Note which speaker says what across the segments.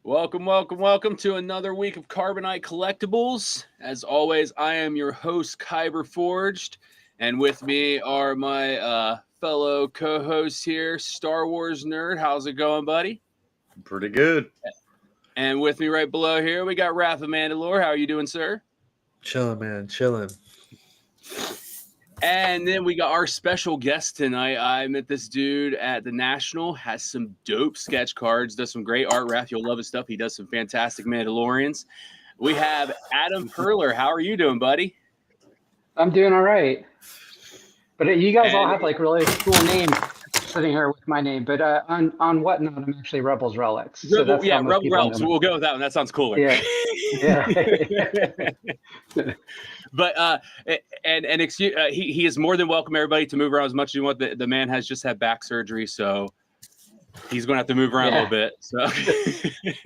Speaker 1: Welcome, welcome, welcome to another week of Carbonite Collectibles. As always, I am your host, Kyber Forged, and with me are my fellow co-hosts here, Star Wars Nerd. How's it going, buddy?
Speaker 2: Pretty good.
Speaker 1: And with me right below here, we got Wrath of Mandalore. How are you doing, sir?
Speaker 3: Chilling, man. Chilling.
Speaker 1: And then we got our special guest tonight. I met this dude at the National, has some dope sketch cards, does some great art. Wrath, you'll love his stuff. He does some fantastic Mandalorians. We have Adam Perler. How are you doing, buddy?
Speaker 4: I'm doing all right. But you guys all have like really cool names sitting here with my name. But on Whatnot, I'm actually Rebels Relics. So
Speaker 1: Rebel Relics. We'll go with that one. That sounds cooler.
Speaker 4: Yeah.
Speaker 1: But and excuse, he is more than welcome everybody to move around as much as you want. The man has just had back surgery, so he's going to have to move around a little bit. So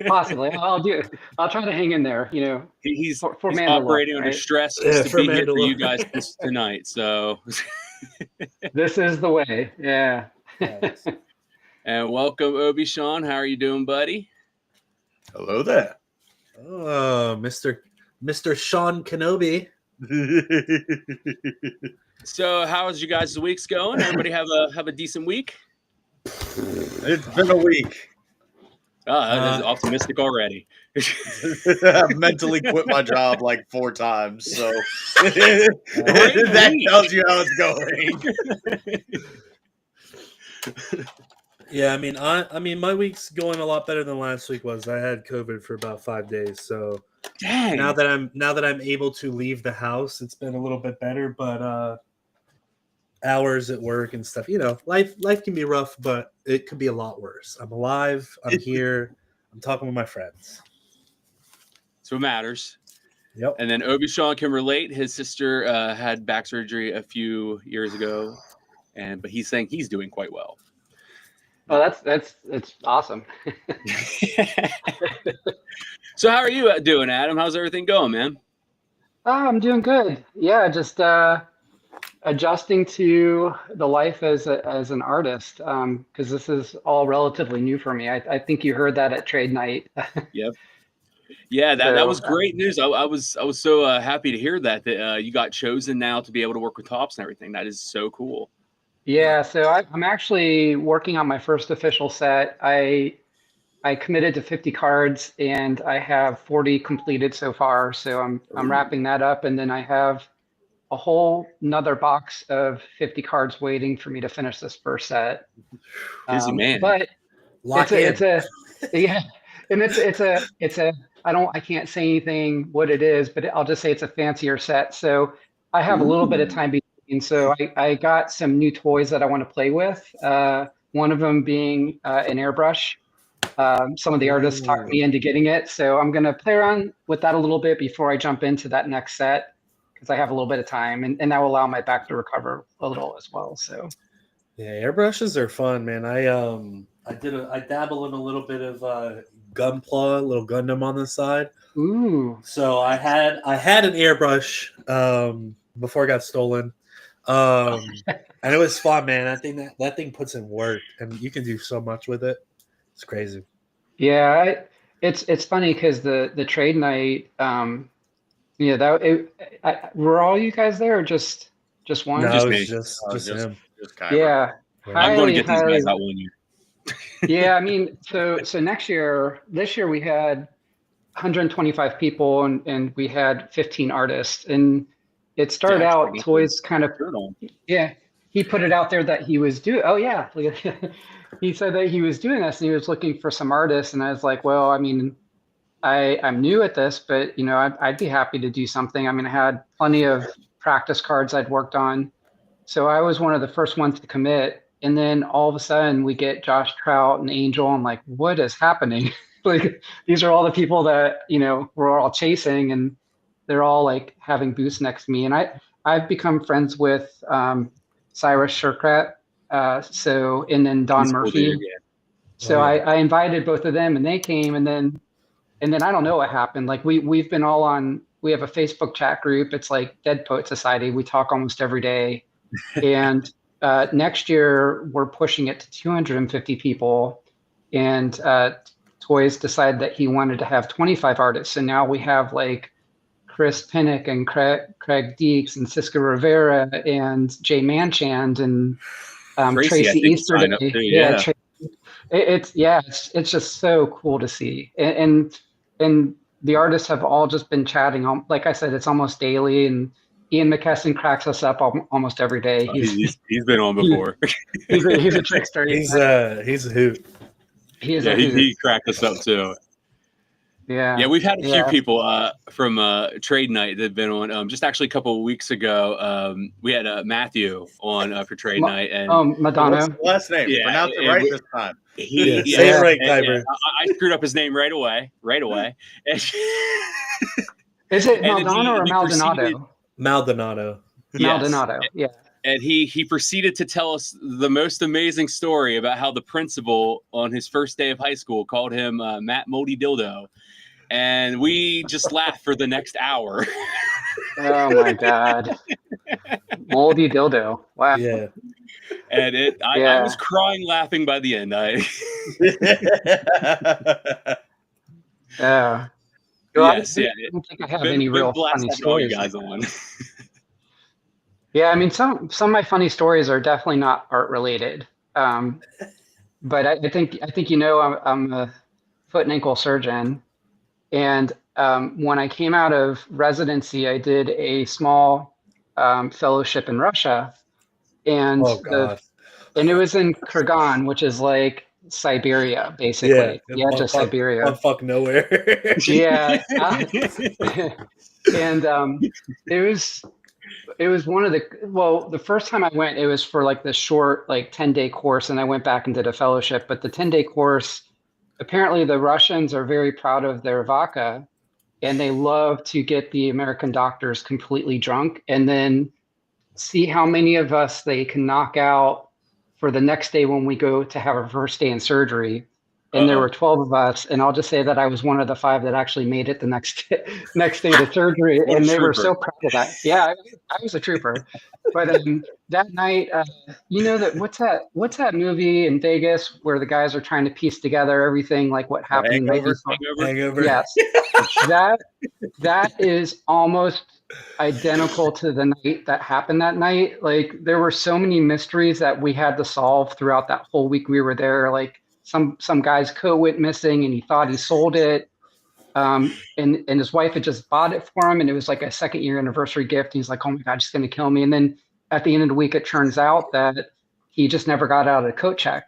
Speaker 4: possibly, I'll try to hang in there. You know,
Speaker 1: he's operating under stress just to be here for you guys tonight. So
Speaker 4: this is the way. Yeah.
Speaker 3: Nice.
Speaker 1: And welcome, Obi Sean. How are you doing, buddy?
Speaker 2: Hello there.
Speaker 3: Oh, Mr. Sean Kenobi.
Speaker 1: So how's you guys' weeks going? Everybody have a decent week?
Speaker 2: It's been a week.
Speaker 1: Oh, that is optimistic already.
Speaker 2: I've mentally quit my job like 4 times, so that tells you how it's going.
Speaker 3: Yeah, I mean, my week's going a lot better than last week was. I had COVID for about 5 days, so
Speaker 1: dang.
Speaker 3: Now that I'm able to leave the house, it's been a little bit better. But hours at work and stuff, life can be rough, but it could be a lot worse. I'm alive. I'm here. I'm talking with my friends.
Speaker 1: So it matters.
Speaker 3: Yep.
Speaker 1: And then Obi Sean can relate. His sister had back surgery a few years ago, but he's saying he's doing quite well.
Speaker 4: Oh, that's awesome.
Speaker 1: So how are you doing, Adam? How's everything going, man?
Speaker 4: I'm doing good. Yeah, just adjusting to the life as an artist, because this is all relatively new for me. I think you heard that at trade night.
Speaker 1: Yep. Yeah, that was great news. I was so happy to hear that you got chosen now to be able to work with Topps and everything. That is so cool.
Speaker 4: Yeah, so I'm actually working on my first official set. I committed to 50 cards and I have 40 completed so far. So I'm wrapping that up, and then I have a whole another box of 50 cards waiting for me to finish this first set.
Speaker 1: Busy man.
Speaker 4: But it's a I can't say anything what it is, but I'll just say it's a fancier set. So I have a little bit of time between. So I got some new toys that I want to play with. One of them being an airbrush. Some of the artists talked me into getting it. So I'm going to play around with that a little bit before I jump into that next set, because I have a little bit of time, and that will allow my back to recover a little as well. So
Speaker 3: yeah, airbrushes are fun, man. I dabble in a little bit of Gunpla, a little Gundam on the side.
Speaker 4: Ooh.
Speaker 3: So I had an airbrush before it got stolen. And it was fun, man. I think that thing puts in work, and you can do so much with it. It's crazy.
Speaker 4: Yeah, it's funny because the trade night, were all you guys there, or just one?
Speaker 3: No,
Speaker 1: Just
Speaker 3: it
Speaker 1: me.
Speaker 3: was just him.
Speaker 2: Just kind of.
Speaker 4: Yeah.
Speaker 1: I'm going to get these guys out one year.
Speaker 4: Yeah, I mean, so this year we had 125 people and we had 15 artists, and it started out toys kind of, yeah, he put it out there that he was doing, he said that he was doing this and he was looking for some artists, and I was like, well, I mean, I'm new at this, but I'd be happy to do something. I mean, I had plenty of practice cards I'd worked on, so I was one of the first ones to commit. And then all of a sudden we get Josh Trout and Angel. I'm like, what is happening? Like, these are all the people that, we're all chasing, and they're all like having booths next to me. And I've become friends with Cyrus Shurkrat. And then Don Murphy.
Speaker 1: Cool, yeah.
Speaker 4: So I invited both of them, and they came, and then I don't know what happened. Like we've been all on, we have a Facebook chat group. It's like Dead Poet Society. We talk almost every day. And next year we're pushing it to 250 people. And Toys decided that he wanted to have 25 artists. And now we have like Chris Pinnock and Craig Deeks and Cisco Rivera and Jay Manchand and Tracy Easterday.
Speaker 1: Yeah.
Speaker 4: It's just so cool to see. And the artists have all just been chatting. Like I said, it's almost daily. And Ian McKesson cracks us up almost every day.
Speaker 1: He's been on before.
Speaker 4: He's a trickster.
Speaker 3: He's a hoot.
Speaker 1: He cracked us up too. Yeah, we've had a few people from Trade Night that have been on. Just actually a couple of weeks ago, we had Matthew on for Trade Night. And
Speaker 4: Madonna.
Speaker 2: What's the last name? Pronounce it right this time.
Speaker 3: Say it right, Kyber.
Speaker 1: I screwed up his name right away.
Speaker 4: Is it Maldonado or Maldonado?
Speaker 3: Maldonado.
Speaker 1: Yes.
Speaker 4: Maldonado, yeah.
Speaker 1: And he proceeded to tell us the most amazing story about how the principal on his first day of high school called him Matt Moldy Dildo. And we just laughed for the next hour.
Speaker 4: Oh my God. Moldy Dildo. Wow.
Speaker 3: Yeah.
Speaker 1: And I was crying laughing by the end.
Speaker 4: Yeah.
Speaker 1: Yes,
Speaker 4: I don't think I have any real funny stories.
Speaker 1: Guys on.
Speaker 4: Yeah, I mean, some of my funny stories are definitely not art related. But I think I'm a foot and ankle surgeon, and when I came out of residency, I did a small fellowship in Russia, and and it was in Kurgan, which is like Siberia, basically. Yeah, just Siberia.
Speaker 3: Fuck nowhere.
Speaker 4: Yeah, and it was one of the first time I went, it was for like the short, like 10-day course, and I went back and did a fellowship. But the 10-day course, apparently the Russians are very proud of their vodka, and they love to get the American doctors completely drunk and then see how many of us they can knock out for the next day when we go to have our first day in surgery. And there were 12 of us, and I'll just say that I was one of the 5 that actually made it the next day to surgery, and they were so proud of that. Yeah, I was a trooper. But that night, what's that movie in Vegas where the guys are trying to piece together everything, like what happened?
Speaker 3: Hangover.
Speaker 4: Yes, that is almost identical to the night that happened that night. Like there were so many mysteries that we had to solve throughout that whole week we were there. Like some guy's coat went missing and he thought he sold it. And his wife had just bought it for him, and it was like a 2nd-year anniversary gift. He's like, oh my God, she's going to kill me. And then at the end of the week, it turns out that he just never got out of the coat check.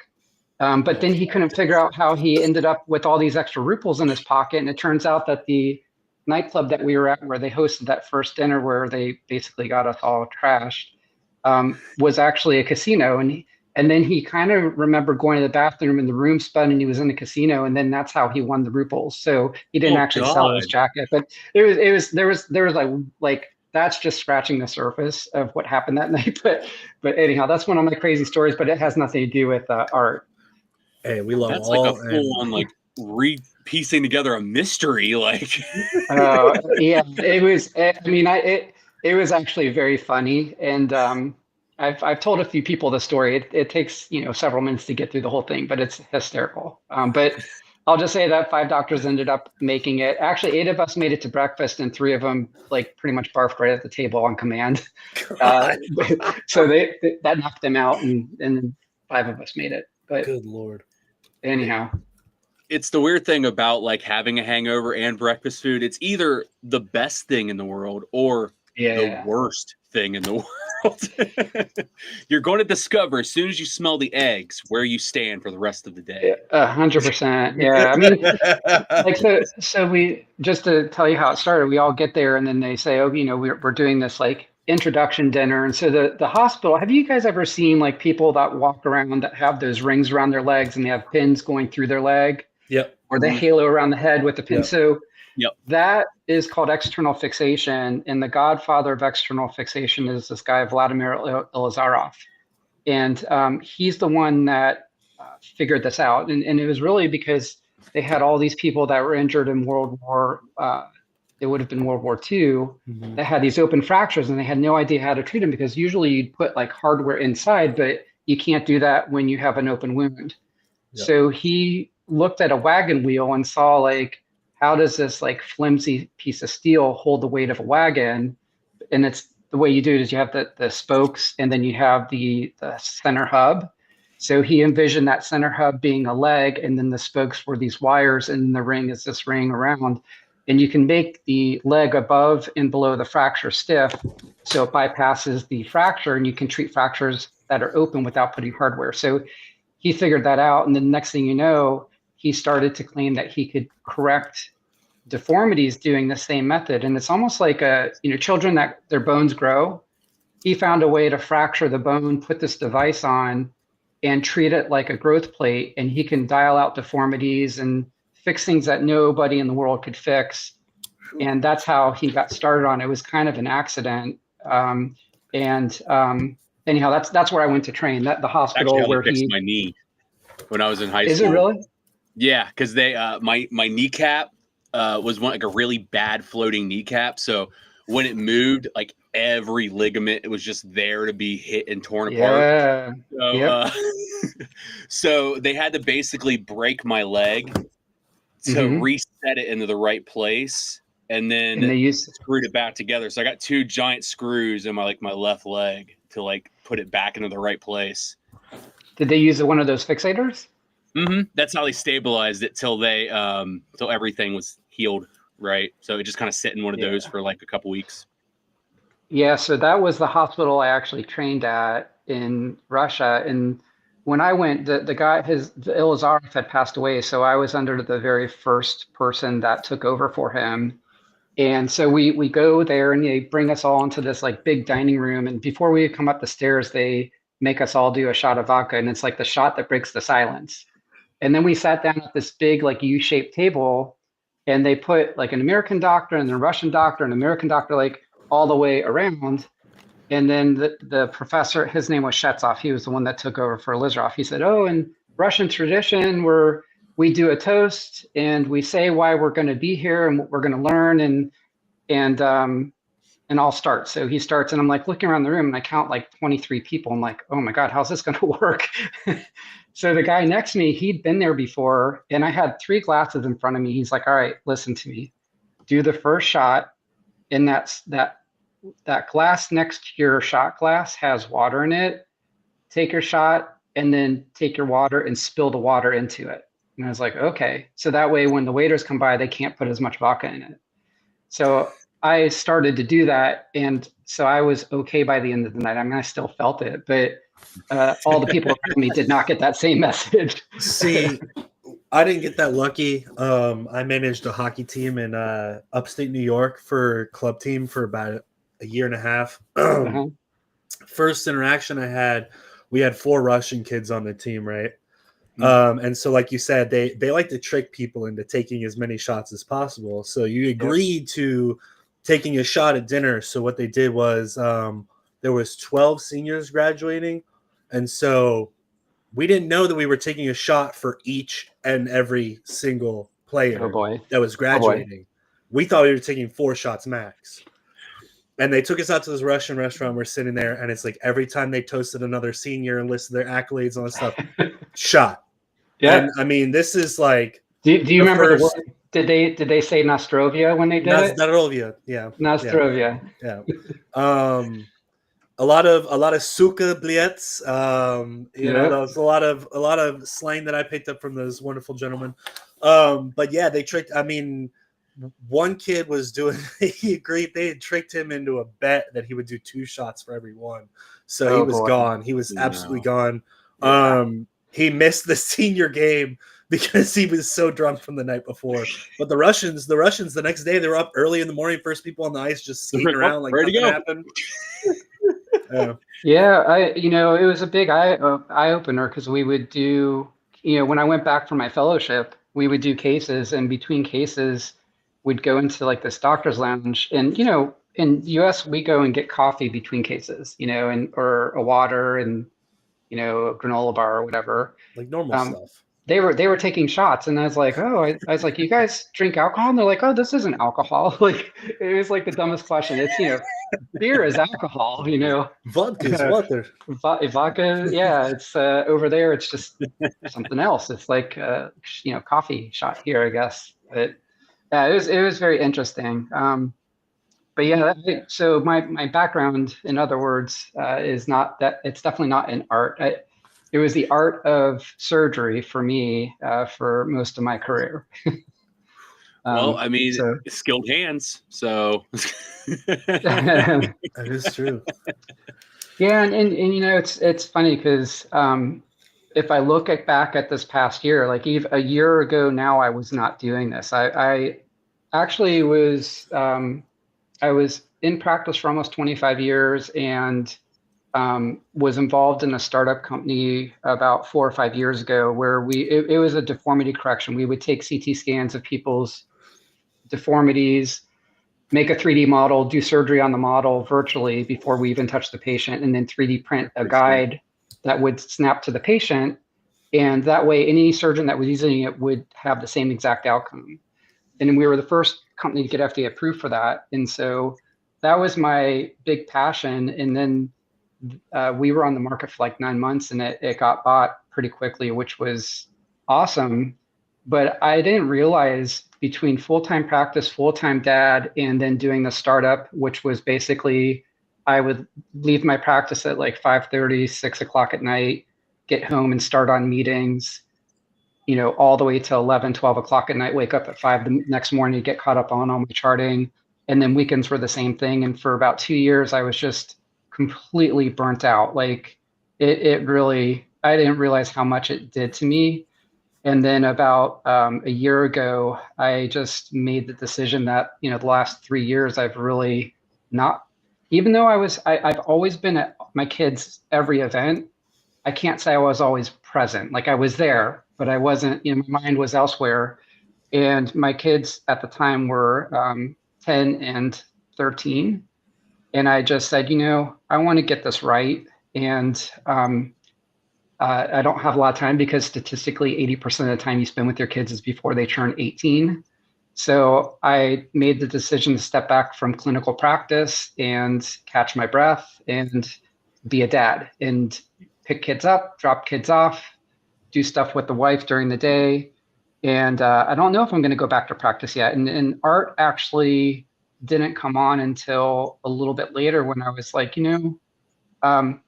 Speaker 4: But then he couldn't figure out how he ended up with all these extra rubles in his pocket. And it turns out that the nightclub that we were at, where they hosted that first dinner where they basically got us all trashed, was actually a casino. And then he kind of remembered going to the bathroom and the room spun and he was in the casino, and then that's how he won the rubles. So he didn't actually sell his jacket, but there was like that's just scratching the surface of what happened that night. But anyhow, that's one of my crazy stories, but it has nothing to do with art.
Speaker 3: Hey, we love
Speaker 1: that's
Speaker 3: all
Speaker 1: like a full on like piecing together a mystery. Like,
Speaker 4: yeah, it was. I mean, it was actually very funny, and I've told a few people the story. It takes several minutes to get through the whole thing, but it's hysterical. But I'll just say that 5 doctors ended up making it. Actually, 8 of us made it to breakfast, and 3 of them like pretty much barfed right at the table on command. So that knocked them out, and 5 of us made it. But
Speaker 3: good Lord.
Speaker 4: Anyhow,
Speaker 1: it's the weird thing about like having a hangover and breakfast food. It's either the best thing in the world or the worst thing in the world. You're going to discover as soon as you smell the eggs where you stand for the rest of the day.
Speaker 4: 100%. Yeah. I mean, like so we, just to tell you how it started, we all get there and then they say, oh, we're doing this like introduction dinner. And so the hospital, have you guys ever seen like people that walk around that have those rings around their legs and they have pins going through their leg?
Speaker 3: Yep.
Speaker 4: Or the halo around the head with the pin.
Speaker 3: Yep.
Speaker 4: So
Speaker 1: yep.
Speaker 4: That is called external fixation. And the godfather of external fixation is this guy, Vladimir Ilizarov. And he's the one that figured this out. And it was really because they had all these people that were injured in World War, it would have been World War II, that had these open fractures and they had no idea how to treat them, because usually you'd put like hardware inside, but you can't do that when you have an open wound. Yep. So he looked at a wagon wheel and saw like, how does this like flimsy piece of steel hold the weight of a wagon? And it's the way you do it is you have the spokes and then you have the center hub. So he envisioned that center hub being a leg, and then the spokes were these wires, and the ring is this ring around. And you can make the leg above and below the fracture stiff, so it bypasses the fracture, and you can treat fractures that are open without putting hardware. So he figured that out, and then the next thing you know, he started to claim that he could correct deformities doing the same method. And it's almost like children that their bones grow. He found a way to fracture the bone, put this device on, and treat it like a growth plate, and he can dial out deformities and fix things that nobody in the world could fix. And that's how he got started on it. It was kind of an accident. Anyhow, that's where I went to train. That the hospital
Speaker 1: Actually,
Speaker 4: where
Speaker 1: fixed my knee when I was in high school.
Speaker 4: Is it really?
Speaker 1: Yeah, because they my kneecap was like a really bad floating kneecap. So when it moved, like every ligament, it was just there to be hit and torn apart.
Speaker 4: Yeah.
Speaker 1: So,
Speaker 4: Yep.
Speaker 1: So they had to basically break my leg to reset it into the right place, and then they screwed it back together. So I got 2 giant screws in my left leg to like put it back into the right place.
Speaker 4: Did they use one of those fixators?
Speaker 1: That's how they stabilized it till everything was healed, right? So it just kind of sit in one of those for like a couple weeks.
Speaker 4: Yeah, so that was the hospital I actually trained at in Russia. And when I went, the guy, Ilazarov had passed away, so I was under the very first person that took over for him. And so we go there, and they bring us all into this like big dining room. And before we come up the stairs, they make us all do a shot of vodka, and it's like the shot that breaks the silence. And then we sat down at this big like U-shaped table, and they put like an American doctor and a Russian doctor and an American doctor like all the way around. And then the professor, his name was Shetsov. He was the one that took over for Lizarov. He said, "Oh, in Russian tradition, we do a toast and we say why we're going to be here and what we're going to learn, and I'll start." So he starts, and I'm like looking around the room, and I count like 23 people. I'm like, oh my God, how's this going to work? So the guy next to me, he'd been there before, and I had 3 glasses in front of me. He's like, "All right, listen to me. Do the first shot, and that glass next to your shot glass has water in it. Take your shot, and then take your water and spill the water into it." And I was like, okay. So that way, when the waiters come by, they can't put as much vodka in it. So I started to do that. And so I was okay by the end of the night. I mean, I still felt it, but all the people around me did not get that same message.
Speaker 3: See, I didn't get that lucky. I managed a hockey team in upstate New York for club team for about a year and a half. First interaction I had, we had 4 Russian kids on the team, right? And so, like you said, they like to trick people into taking as many shots as possible. So you agreed to taking a shot at dinner. So what they did was there was 12 seniors graduating, and so we didn't know that we were taking a shot for each and every single player that was graduating. We thought we were taking 4 shots max. And they took us out to this Russian restaurant. We're sitting there, and it's like every time they toasted another senior and listed their accolades and all that stuff, shot. Yeah. And I mean, this is like.
Speaker 4: Do you remember the word? Did they say Nostrovia when they did it?
Speaker 3: Nostrovia, yeah.
Speaker 4: Nostrovia.
Speaker 3: Yeah. A lot of suka bliets. That was a lot of slang that I picked up from those wonderful gentlemen. But yeah, they tricked. I mean, one kid was doing. He agreed. They had tricked him into a bet that he would do 2 shots for every one. So he was gone. He was absolutely gone. Yeah. He missed the senior game because he was so drunk from the night before. But the Russians, the next day, they were up early in the morning, first people on the ice, just skating around like nothing happened.
Speaker 4: Yeah, it was a big eye opener because we would do, when I went back for my fellowship, we would do cases, and between cases, we'd go into like this doctor's lounge, and in the US we go and get coffee between cases, or a water and a granola bar or whatever.
Speaker 3: Like normal stuff.
Speaker 4: they were taking shots, and I was like, oh, I was like, you guys drink alcohol? And they're like, oh, this isn't alcohol. Like, it was like the dumbest question. It's, beer is alcohol,
Speaker 3: Vodka is water.
Speaker 4: Vodka, yeah, it's over there. It's just something else. It's like coffee shot here, I guess. But yeah, it was very interesting. But yeah, so my background, in other words, is not that. It's definitely not in art. It was the art of surgery for me for most of my career.
Speaker 1: Well, I mean, skilled hands. So
Speaker 3: that is true.
Speaker 4: Yeah, and it's funny because if I look back at this past year, like even a year ago now, I was not doing this. I actually was I was in practice for almost 25 years and was involved in a startup company about 4 or 5 years ago where it was a deformity correction. We would take CT scans of people's deformities, make a 3D model, do surgery on the model virtually before we even touch the patient, and then 3D print a guide that would snap to the patient. And that way, any surgeon that was using it would have the same exact outcome. And we were the first company to get FDA approved for that. And so that was my big passion. And then we were on the market for like 9 months, and it got bought pretty quickly, which was awesome. But I didn't realize between full-time practice, full-time dad, and then doing the startup, which was basically I would leave my practice at like 5:30, 6 o'clock at night, get home and start on meetings, all the way till 11, 12 o'clock at night, wake up at 5 the next morning to get caught up on all my charting. And then weekends were the same thing. And for about 2 years, I was just completely burnt out. Like it really, I didn't realize how much it did to me. And then about a year ago, I just made the decision that, the last 3 years, I've really not, even though I've always been at my kids' every event, I can't say I was always present. Like I was there, but I wasn't, my mind was elsewhere. And my kids at the time were 10 and 13. And I just said, I want to get this right. And I don't have a lot of time because statistically 80% of the time you spend with your kids is before they turn 18. So I made the decision to step back from clinical practice and catch my breath and be a dad and pick kids up, drop kids off, do stuff with the wife during the day. And I don't know if I'm going to go back to practice yet. And art actually didn't come on until a little bit later when I was like, I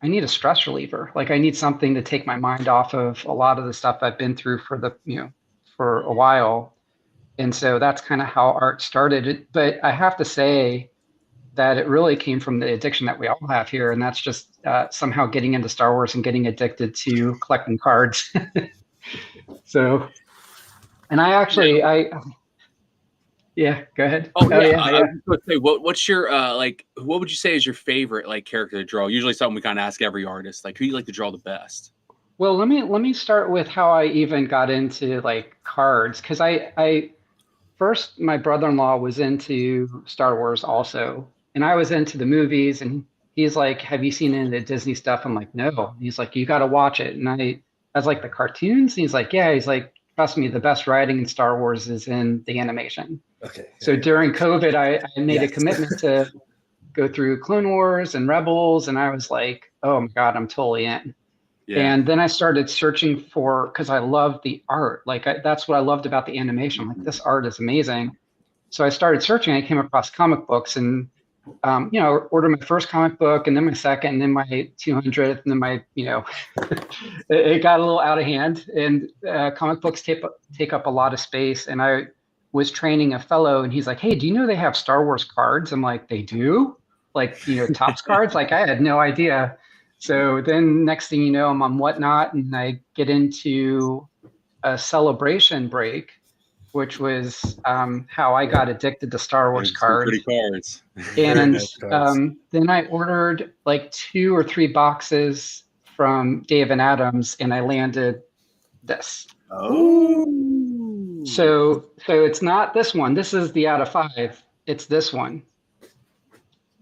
Speaker 4: need a stress reliever. Like I need something to take my mind off of a lot of the stuff I've been through for a while. And so that's kind of how art started. But I have to say that it really came from the addiction that we all have here. And that's just somehow getting into Star Wars and getting addicted to collecting cards. So, and yeah, go ahead.
Speaker 1: Oh yeah. I was going to say, what's your what would you say is your favorite like character to draw? Usually something we kind of ask every artist, like who you like to draw the best.
Speaker 4: Well, let me start with how I even got into like cards, because I first my brother-in-law was into Star Wars also, and I was into the movies, and he's like, "Have you seen any of the Disney stuff?" I'm like, "No." And he's like, "You got to watch it." And I was like, "The cartoons?" And he's like, "Yeah." He's like, "Trust me, the best writing in Star Wars is in the animation."
Speaker 3: Okay.
Speaker 4: So during COVID, I made a commitment to go through Clone Wars and Rebels, and I was like, "Oh my God, I'm totally in." Yeah. And then I started searching because I loved the art. Like that's what I loved about the animation. I'm like, this art is amazing. So I started searching. I came across comic books and, ordered my first comic book and then my second and then my 200th and then my, it got a little out of hand. And comic books take up a lot of space. And I was training a fellow and he's like, "Hey, do you know they have Star Wars cards?" I'm like, "They do? Like, Topps cards?" Like I had no idea. So then next thing you know, I'm on Whatnot and I get into a celebration break, which was how I got addicted to Star Wars cards.
Speaker 1: Pretty cards.
Speaker 4: And then I ordered like 2 or 3 boxes from Dave and Adams and I landed this.
Speaker 1: Oh.
Speaker 4: So it's not this one. This is the out of 5. It's this one.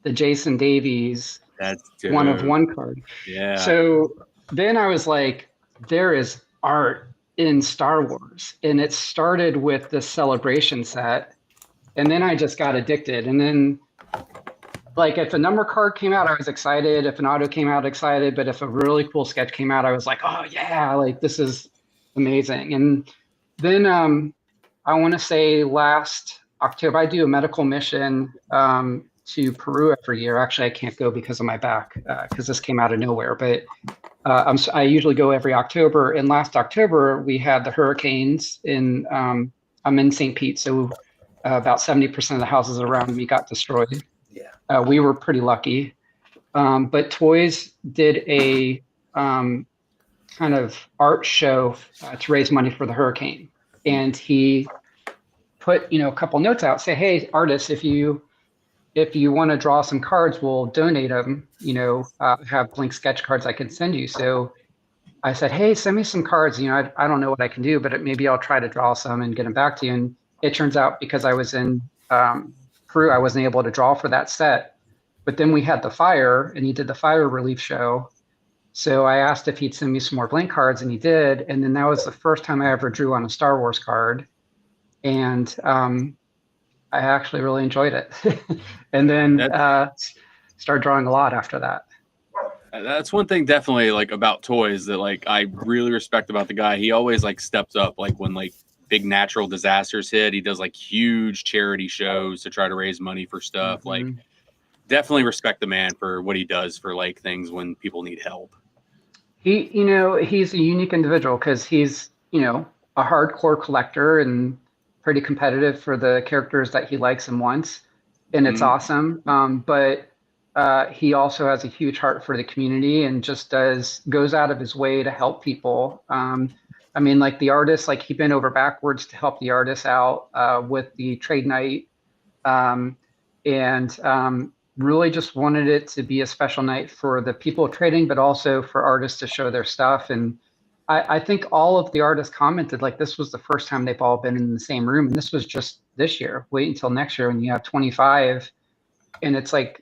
Speaker 4: The Jason Davies.
Speaker 1: That's
Speaker 4: one of one card.
Speaker 1: Yeah.
Speaker 4: So then I was like, there is art in Star Wars, and it started with the Celebration set, and then I just got addicted. And then, like, if a number card came out, I was excited. If an auto came out, excited. But if a really cool sketch came out, I was like, oh yeah, like this is amazing. And then I want to say last October, I do a medical mission to Peru every year. Actually, I can't go because of my back because this came out of nowhere. But I usually go every October. And last October, we had the hurricanes in, I'm in St. Pete. So about 70% of the houses around me got destroyed.
Speaker 3: Yeah.
Speaker 4: We were pretty lucky. But Toys did a kind of art show to raise money for the hurricane. And he put, a couple notes out, say, hey, artists, if you want to draw some cards, we'll donate them, have blank sketch cards I can send you. So I said, hey, send me some cards. I don't know what I can do, but maybe I'll try to draw some and get them back to you. And it turns out because I was in Peru, I wasn't able to draw for that set. But then we had the fire, and he did the fire relief show. So I asked if he'd send me some more blank cards, and he did. And then that was the first time I ever drew on a Star Wars card. And I actually really enjoyed it. And then started drawing a lot after that.
Speaker 1: That's one thing definitely like about Toys that like I really respect about the guy. He always like steps up like when like big natural disasters hit. He does like huge charity shows to try to raise money for stuff.
Speaker 4: Mm-hmm.
Speaker 1: Like definitely respect the man for what he does for like things when people need help.
Speaker 4: He's a unique individual because he's, a hardcore collector and pretty competitive for the characters that he likes and wants. And it's awesome. But he also has a huge heart for the community and just goes out of his way to help people. Like the artists, like he bent over backwards to help the artists out with the trade night. Really just wanted it to be a special night for the people trading, but also for artists to show their stuff. And I think all of the artists commented like this was the first time they've all been in the same room. And this was just this year. Wait until next year when you have 25. And it's like,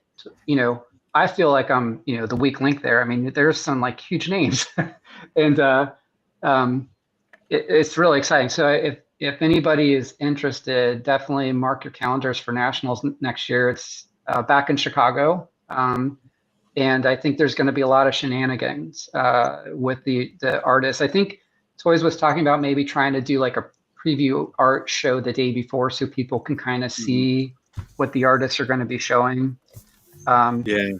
Speaker 4: I feel like I'm, the weak link there. I mean, there's some like huge names and it's really exciting. So if anybody is interested, definitely mark your calendars for nationals next year. It's back in Chicago. And I think there's going to be a lot of shenanigans with the artists. I think Toys was talking about maybe trying to do like a preview art show the day before so people can kind of see what the artists are going to be showing.
Speaker 1: Yeah.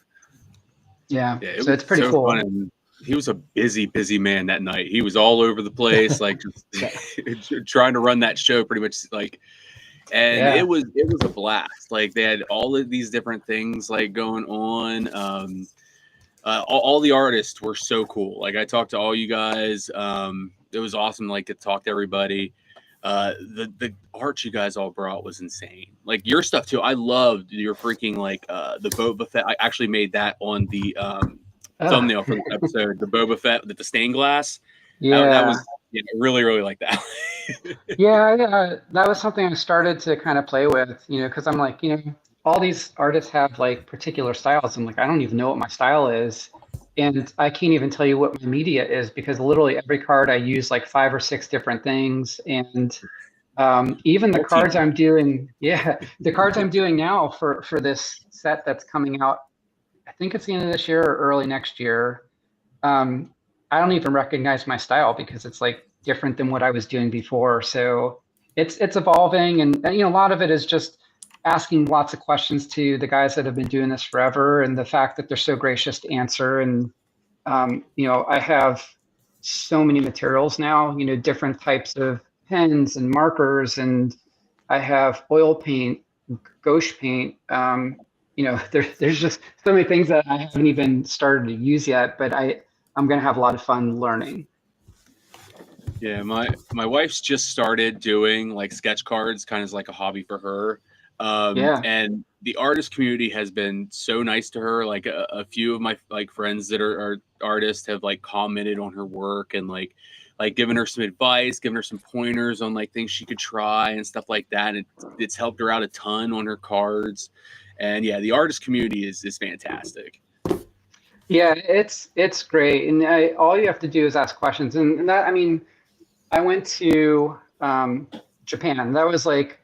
Speaker 4: So it's pretty cool.
Speaker 1: Fun. He was a busy man that night. He was all over the place, like just trying to run that show pretty much like. And it was a blast. Like they had all of these different things like going on. All the artists were so cool. Like I talked to all you guys. It was awesome. Like to talk to everybody. The art you guys all brought was insane. Like your stuff too. I loved your freaking like the Boba Fett. I actually made that on the thumbnail for the episode. The Boba Fett with the stained glass.
Speaker 4: Yeah,
Speaker 1: that was really like that.
Speaker 4: Yeah, that was something I started to kind of play with, because I'm like, all these artists have like particular styles. I'm like, I don't even know what my style is. And I can't even tell you what my media is because literally every card I use like 5 or 6 different things. And even the cards I'm doing, the cards I'm doing now for this set that's coming out, I think it's the end of this year or early next year. I don't even recognize my style because it's like different than what I was doing before. So it's evolving. And a lot of it is just asking lots of questions to the guys that have been doing this forever and the fact that they're so gracious to answer. And, I have so many materials now, different types of pens and markers, and I have oil paint, gouache paint. There's just so many things that I haven't even started to use yet, but I'm going to have a lot of fun learning.
Speaker 1: Yeah, my wife's just started doing like sketch cards, kind of like a hobby for her. And the artist community has been so nice to her. Like a few of my like friends that are artists have like commented on her work and like giving her some advice, giving her some pointers on like things she could try and stuff like that. And it's helped her out a ton on her cards. And yeah, the artist community is fantastic. Yeah,
Speaker 4: it's great. And all you have to do is ask questions. And that, I went to Japan. That was like,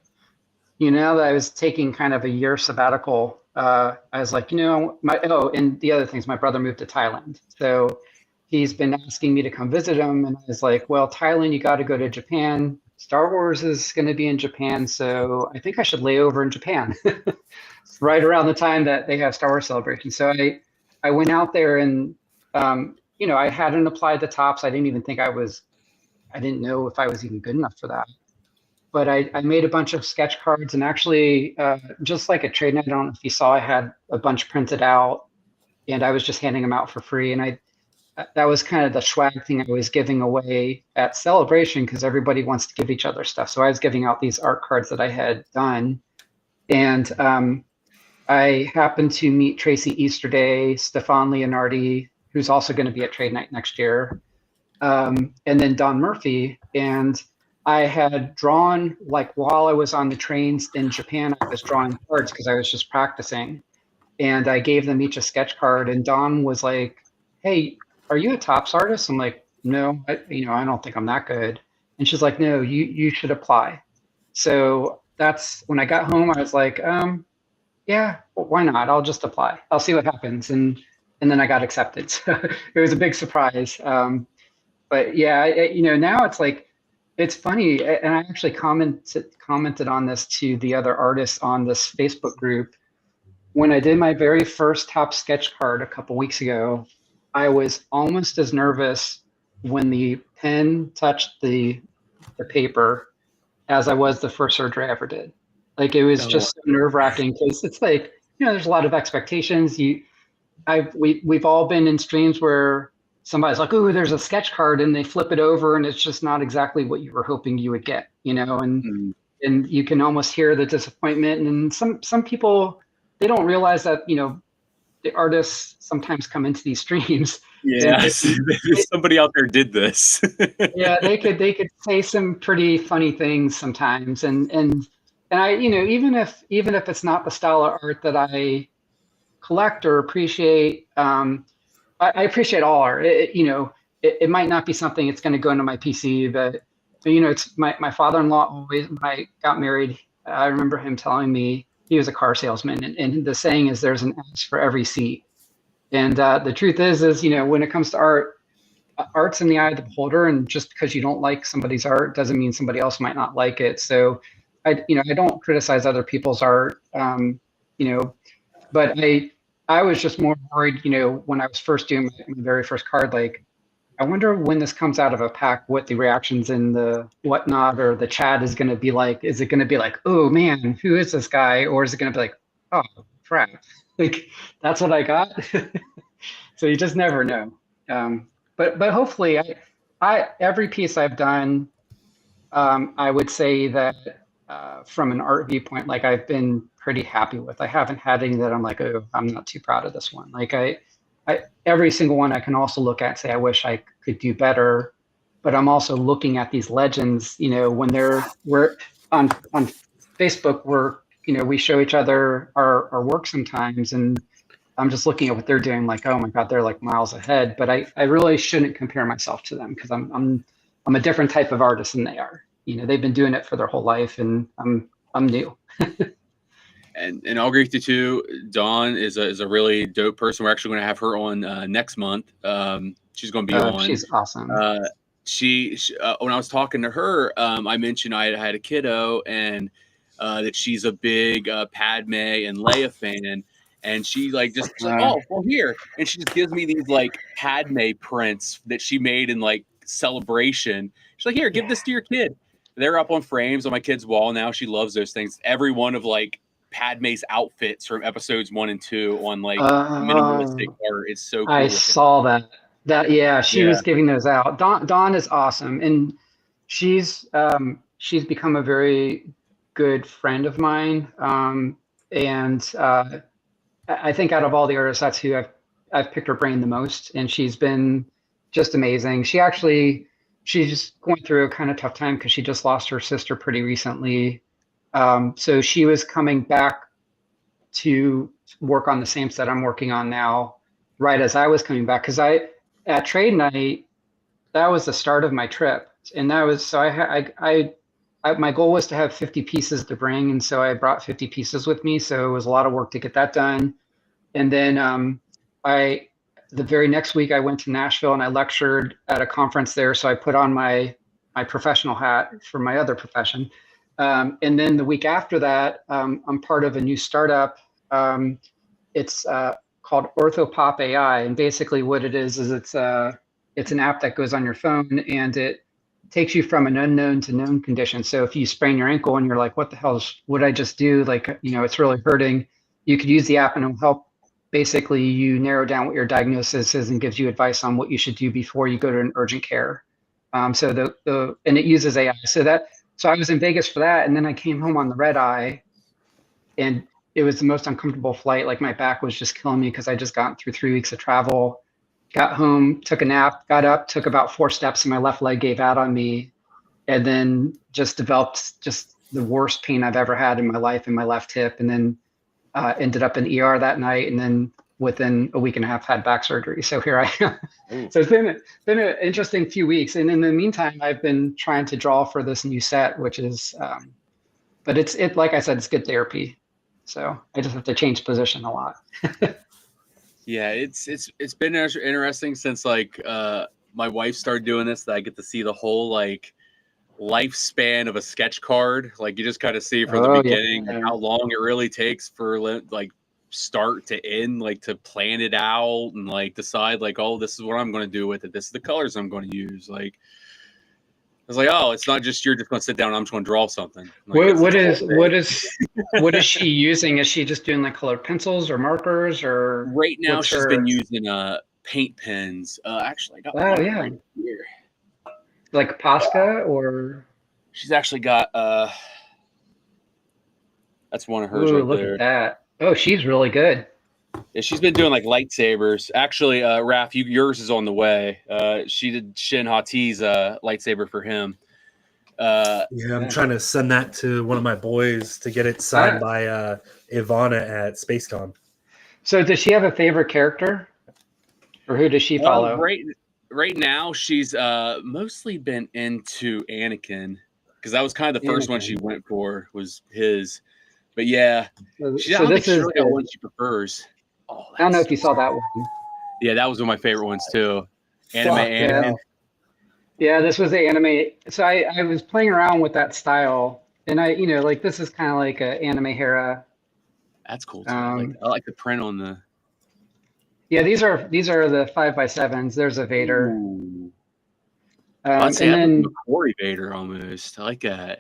Speaker 4: that I was taking kind of a year sabbatical. I was like, and the other things, my brother moved to Thailand. So he's been asking me to come visit him. And I was like, well, Thailand, you got to go to Japan. Star Wars is going to be in Japan. So I think I should lay over in Japan right around the time that they have Star Wars Celebration. So I went out there and, I hadn't applied the tops. I didn't know if I was even good enough for that. But I made a bunch of sketch cards, and actually, just like a trade night, I don't know if you saw, I had a bunch printed out, and I was just handing them out for free. And that was kind of the swag thing I was giving away at Celebration, because everybody wants to give each other stuff. So I was giving out these art cards that I had done. And I happened to meet Tracy Easterday, Stefan Leonardi, who's also going to be at Trade Night next year, and then Don Murphy. And I had drawn, like, while I was on the trains in Japan, I was drawing cards because I was just practicing. And I gave them each a sketch card. And Don was like, hey, are you a tops artist? I'm like, no, I don't think I'm that good. And she's like, no, you should apply. So that's when I got home, I was like, yeah, well, why not? I'll just apply. I'll see what happens. And then I got accepted. So it was a big surprise. But yeah, now it's like, it's funny, and I actually commented on this to the other artists on this Facebook group. When I did my very first top sketch card a couple weeks ago, I was almost as nervous when the pen touched the paper as I was the first surgery I ever did. Like, it was just so nerve-wracking, because it's like, there's a lot of expectations. We've all been in streams where somebody's like, "Oh, there's a sketch card," and they flip it over, and it's just not exactly what you were hoping you would get, and you can almost hear the disappointment. And some people, they don't realize that, the artists sometimes come into these streams.
Speaker 1: Yeah, somebody out there did this.
Speaker 4: Yeah, they could say some pretty funny things sometimes, and I, even if it's not the style of art that I collect or appreciate. I appreciate all art. It might not be something that's going to go into my PC, but it's my father-in-law always, when I got married, I remember him telling me, he was a car salesman, and the saying is, there's an ass for every seat. And the truth is, when it comes to art, art's in the eye of the beholder, and just because you don't like somebody's art doesn't mean somebody else might not like it. So I don't criticize other people's art, but I was just more worried, when I was first doing my very first card, like, I wonder when this comes out of a pack, what the reactions in the whatnot or the chat is going to be like. Is it going to be like, oh man, who is this guy? Or is it going to be like, oh crap, like, that's what I got? So you just never know. But hopefully, I every piece I've done, I would say that from an art viewpoint, like, I've been pretty happy with. I haven't had any that I'm like, oh, I'm not too proud of this one. Like, I every single one I can also look at and say, I wish I could do better. But I'm also looking at these legends, when we're on Facebook, we show each other our work sometimes, and I'm just looking at what they're doing, like, oh my God, they're like miles ahead. But I really shouldn't compare myself to them, because I'm a different type of artist than they are. They've been doing it for their whole life, and I'm new.
Speaker 1: And I'll agree with you too. Dawn is a really dope person. We're actually going to have her on next month. She's going to be on.
Speaker 4: She's awesome.
Speaker 1: She when I was talking to her, I mentioned I had a kiddo, and that she's a big Padme and Leia fan. And she's like, oh, well, here. And she just gives me these like Padme prints that she made in like Celebration. She's like, here, give this to your kid. They're up on frames on my kid's wall now. She loves those things. Every one of like Padme's outfits from episodes 1 and 2 on like minimalistic art. It's so cool.
Speaker 4: I saw that. She was giving those out. Dawn is awesome, and she's become a very good friend of mine. And I think out of all the artists, that's who I've picked her brain the most, and she's been just amazing. She's going through a kind of tough time because she just lost her sister pretty recently. So she was coming back to work on the same set I'm working on now, right as I was coming back. Because at Trade Night, that was the start of my trip. And that was, so my goal was to have 50 pieces to bring. And so I brought 50 pieces with me. So it was a lot of work to get that done. And then the very next week I went to Nashville and I lectured at a conference there. So I put on my professional hat for my other profession. And then the week after that, I'm part of a new startup. It's called OrthoPop AI. And basically what it is it's an app that goes on your phone and it takes you from an unknown to known condition. So if you sprain your ankle and you're like, what the hell would I just do? Like, it's really hurting. You could use the app and it'll help basically you narrow down what your diagnosis is and gives you advice on what you should do before you go to an urgent care. So and it uses AI. So I was in Vegas for that. And then I came home on the red eye and it was the most uncomfortable flight. Like my back was just killing me because I just gotten through 3 weeks of travel. Got home, took a nap, got up, took about 4 steps, and my left leg gave out on me, and then just developed just the worst pain I've ever had in my life in my left hip, and then ended up in ER that night, and then within a week and a half had back surgery. So here I am. So it's been an interesting few weeks, and in the meantime, I've been trying to draw for this new set, which is, but it's like I said, it's good therapy. So I just have to change position a lot.
Speaker 1: Yeah, it's been interesting since like my wife started doing this, that I get to see the whole like lifespan of a sketch card. Like you just kind of see from the beginning like, how long it really takes for like start to end, like to plan it out and like decide like, oh, this is what I'm going to do with it. This is the colors I'm going to use. Like I was like, oh, it's not just you're just going to sit down and I'm just going to draw something. Like,
Speaker 4: what is she using? Is she just doing like colored pencils or markers or?
Speaker 1: Right now she's been using paint pens. Actually, I got one right here.
Speaker 4: Like Posca or?
Speaker 1: She's actually got that's one of hers.
Speaker 4: Ooh,
Speaker 1: right
Speaker 4: look
Speaker 1: there.
Speaker 4: At that. Oh, she's really good.
Speaker 1: Yeah, she's been doing like lightsabers. Actually, Raph, yours is on the way. She did Shin Hati's lightsaber for him.
Speaker 3: I'm trying to send that to one of my boys to get it signed by Ivana at SpaceCon.
Speaker 4: So does she have a favorite character? Or who does she follow?
Speaker 1: Right now, she's mostly been into Anakin because that was kind of the first one she went for was his. But yeah, she got one she prefers. Oh,
Speaker 4: I don't know if you saw that one.
Speaker 1: Yeah, that was one of my favorite ones too. Anakin.
Speaker 4: Yeah, this was the anime. So I was playing around with that style, and like this is kind of like an anime Hera.
Speaker 1: That's cool too. I like the print on the.
Speaker 4: Yeah, these are the 5x7s. There's a Vader.
Speaker 1: I'd say and then Corey Vader almost. I like that.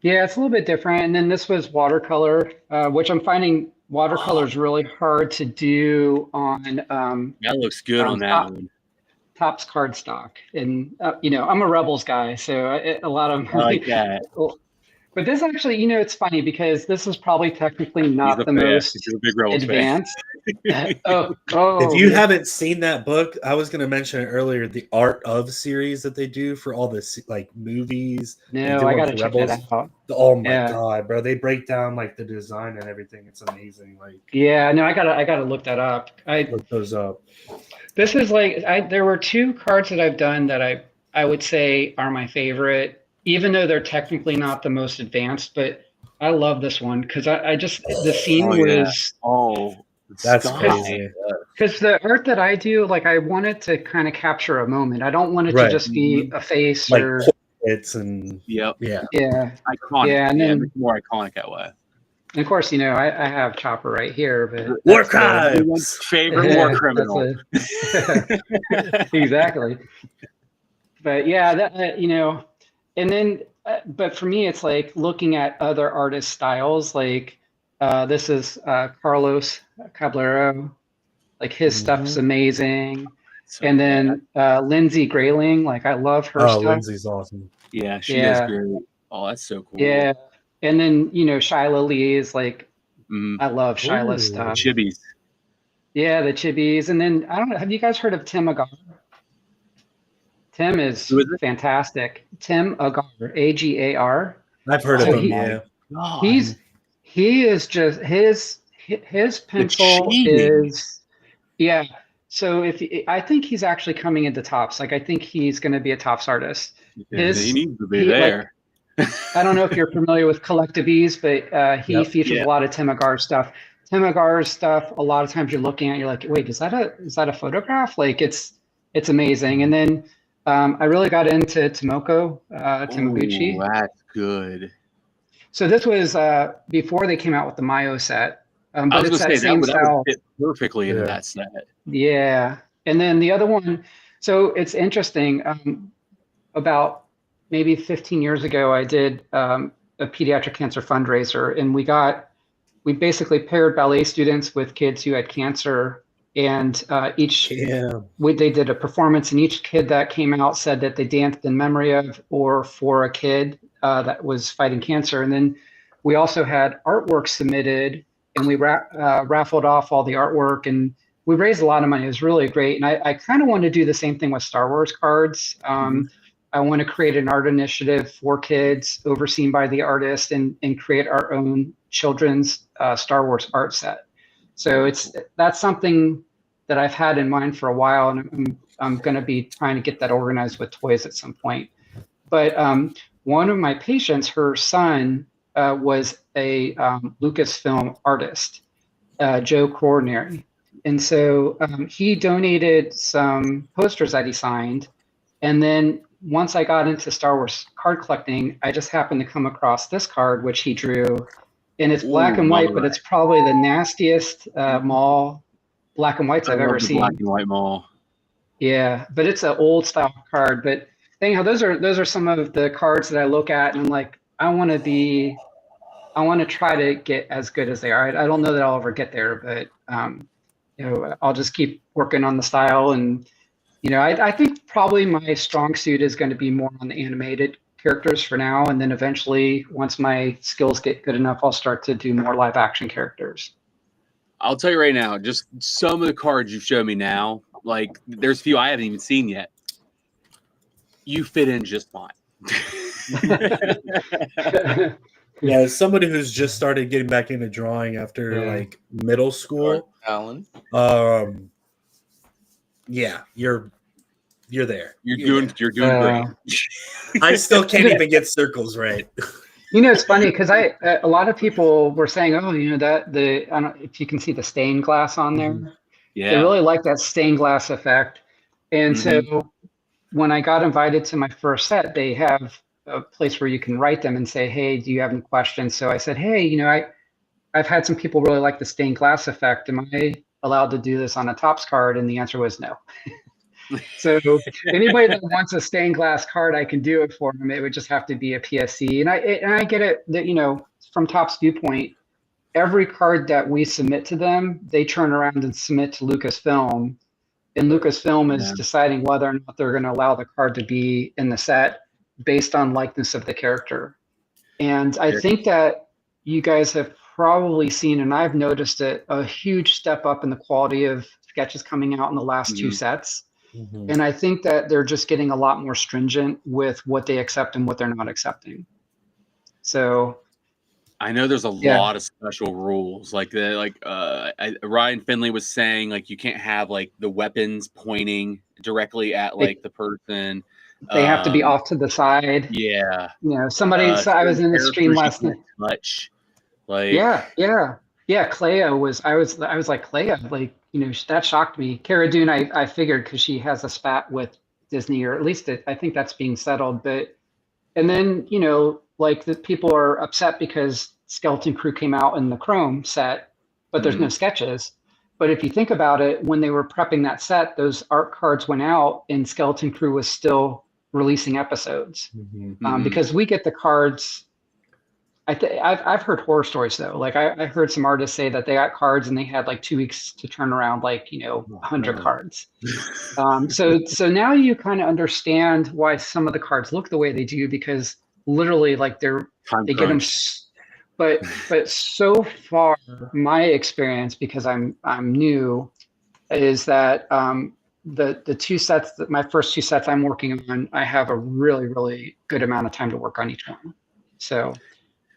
Speaker 4: Yeah, it's a little bit different. And then this was watercolor, which I'm finding watercolor is really hard to do on.
Speaker 1: That looks good on that one.
Speaker 4: Topps cardstock, and I'm a Rebels guy, so a lot of
Speaker 1: I like that.
Speaker 4: But this actually, it's funny because this is probably technically not the most advanced.
Speaker 3: If you haven't seen that book, I was going to mention it earlier, the Art of series that they do for all the like movies.
Speaker 4: No, I got to check that out.
Speaker 3: Oh my god, bro! They break down like the design and everything. It's amazing. Like,
Speaker 4: yeah, no, I gotta look that up.
Speaker 3: Look those up.
Speaker 4: This is like there were 2 cards that I've done that I would say are my favorite, even though they're technically not the most advanced. But I love this one because I just the scene was
Speaker 3: that's crazy.
Speaker 4: Because the art that I do, like I want it to kind of capture a moment. I don't want it to just be a face
Speaker 3: like
Speaker 4: or
Speaker 3: it's and
Speaker 1: iconic.
Speaker 4: Yeah, and then
Speaker 1: more iconic that way.
Speaker 4: And of course, I have Chopper right here, but
Speaker 3: War Crimes,
Speaker 1: favorite war criminal.
Speaker 4: Exactly. But yeah, that and then, but for me, it's like looking at other artist styles. Like this is Carlos Caballero. Like his stuff's amazing. So and then Lindsay Grayling, like I love her stuff.
Speaker 3: Oh, Lindsay's awesome.
Speaker 1: Yeah, she is great. Oh, that's so cool.
Speaker 4: Yeah. And then, Shyla Lee is like, I love Shyla's stuff.
Speaker 1: The chibis.
Speaker 4: Yeah, the chibis. And then, I don't know, have you guys heard of Tim Agar? Tim is fantastic. Tim Agar, Agar.
Speaker 3: I've heard of him, yeah.
Speaker 4: He is just, his pencil is, So I think he's actually coming into Topps. Like, I think he's going to be a Topps artist.
Speaker 1: He needs to be there.
Speaker 4: I don't know if you're familiar with Collectibles, but he features a lot of Tim Agar's stuff. Tim Agar's stuff, a lot of times you're looking at, you're like, wait, is that a photograph? Like it's amazing. And then I really got into Tomoko Tamaguchi.
Speaker 1: Ooh, that's good.
Speaker 4: So this was before they came out with the Mayo set. But
Speaker 1: I was
Speaker 4: it's
Speaker 1: going to say
Speaker 4: same style.
Speaker 1: That would fit perfectly into that set.
Speaker 4: Yeah. And then the other one, so it's interesting. About maybe 15 years ago, I did a pediatric cancer fundraiser, and we basically paired ballet students with kids who had cancer, and they did a performance, and each kid that came out said that they danced in memory of or for a kid that was fighting cancer. And then we also had artwork submitted, and we raffled off all the artwork, and we raised a lot of money. It was really great. And I kind of want to do the same thing with Star Wars cards. I want to create an art initiative for kids overseen by the artist and create our own children's Star Wars art set. So that's something that I've had in mind for a while, and I'm going to be trying to get that organized with toys at some point. But one of my patients, her son was a Lucasfilm artist, Joe Coronary. And so he donated some posters that he signed. And then once I got into Star Wars card collecting, I just happened to come across this card, which he drew. And it's black and white, but it's probably the nastiest mall black and whites I've ever seen.
Speaker 1: Black and white mall.
Speaker 4: Yeah, but it's an old style card. But anyhow, those are some of the cards that I look at, and I'm like, I want to try to get as good as they are. I don't know that I'll ever get there, but I'll just keep working on the style. And I think probably my strong suit is going to be more on the animated characters for now, and then eventually, once my skills get good enough, I'll start to do more live action characters.
Speaker 1: I'll tell you right now, just some of the cards you've shown me now, like there's a few I haven't even seen yet. You fit in just fine.
Speaker 3: Yeah, as somebody who's just started getting back into drawing after like middle school,
Speaker 2: Alan.
Speaker 3: Yeah, you're there.
Speaker 1: You're doing great.
Speaker 3: I still can't even get circles right.
Speaker 4: It's funny because a lot of people were saying, I don't know if you can see the stained glass on there.
Speaker 1: Yeah,
Speaker 4: they really like that stained glass effect. And so when I got invited to my first set, they have a place where you can write them and say, hey, do you have any questions? So I said, hey, I've had some people really like the stained glass effect. Am I allowed to do this on a Topps card? And the answer was no. So anybody that wants a stained glass card, I can do it for them. It would just have to be a PSC. And I get it that, from Topps viewpoint, every card that we submit to them, they turn around and submit to Lucasfilm. And Lucasfilm is deciding whether or not they're going to allow the card to be in the set based on likeness of the character. And I think that you guys have probably seen, and I've noticed it, a huge step up in the quality of sketches coming out in the last two sets. And I think that they're just getting a lot more stringent with what they accept and what they're not accepting. So
Speaker 1: I know there's a lot of special rules, like Ryan Finley was saying, like you can't have like the weapons pointing directly at like the person.
Speaker 4: They have to be off to the side.
Speaker 1: Yeah.
Speaker 4: I was in the stream last night.
Speaker 1: Touch. Like
Speaker 4: Clea was. I was like Clea, like that shocked me. Cara Dune, I figured because she has a spat with Disney, or at least I think that's being settled. And then like the people are upset because Skeleton Crew came out in the Chrome set, but there's no sketches. But if you think about it, when they were prepping that set, those art cards went out, and Skeleton Crew was still releasing episodes because we get the cards. I've heard horror stories though. Like I heard some artists say that they got cards and they had like 2 weeks to turn around 100 cards. So now you kind of understand why some of the cards look the way they do, because literally like they get them. But so far, my experience, because I'm new, is that the two sets, my first two sets I'm working on, I have a really, really good amount of time to work on each one. So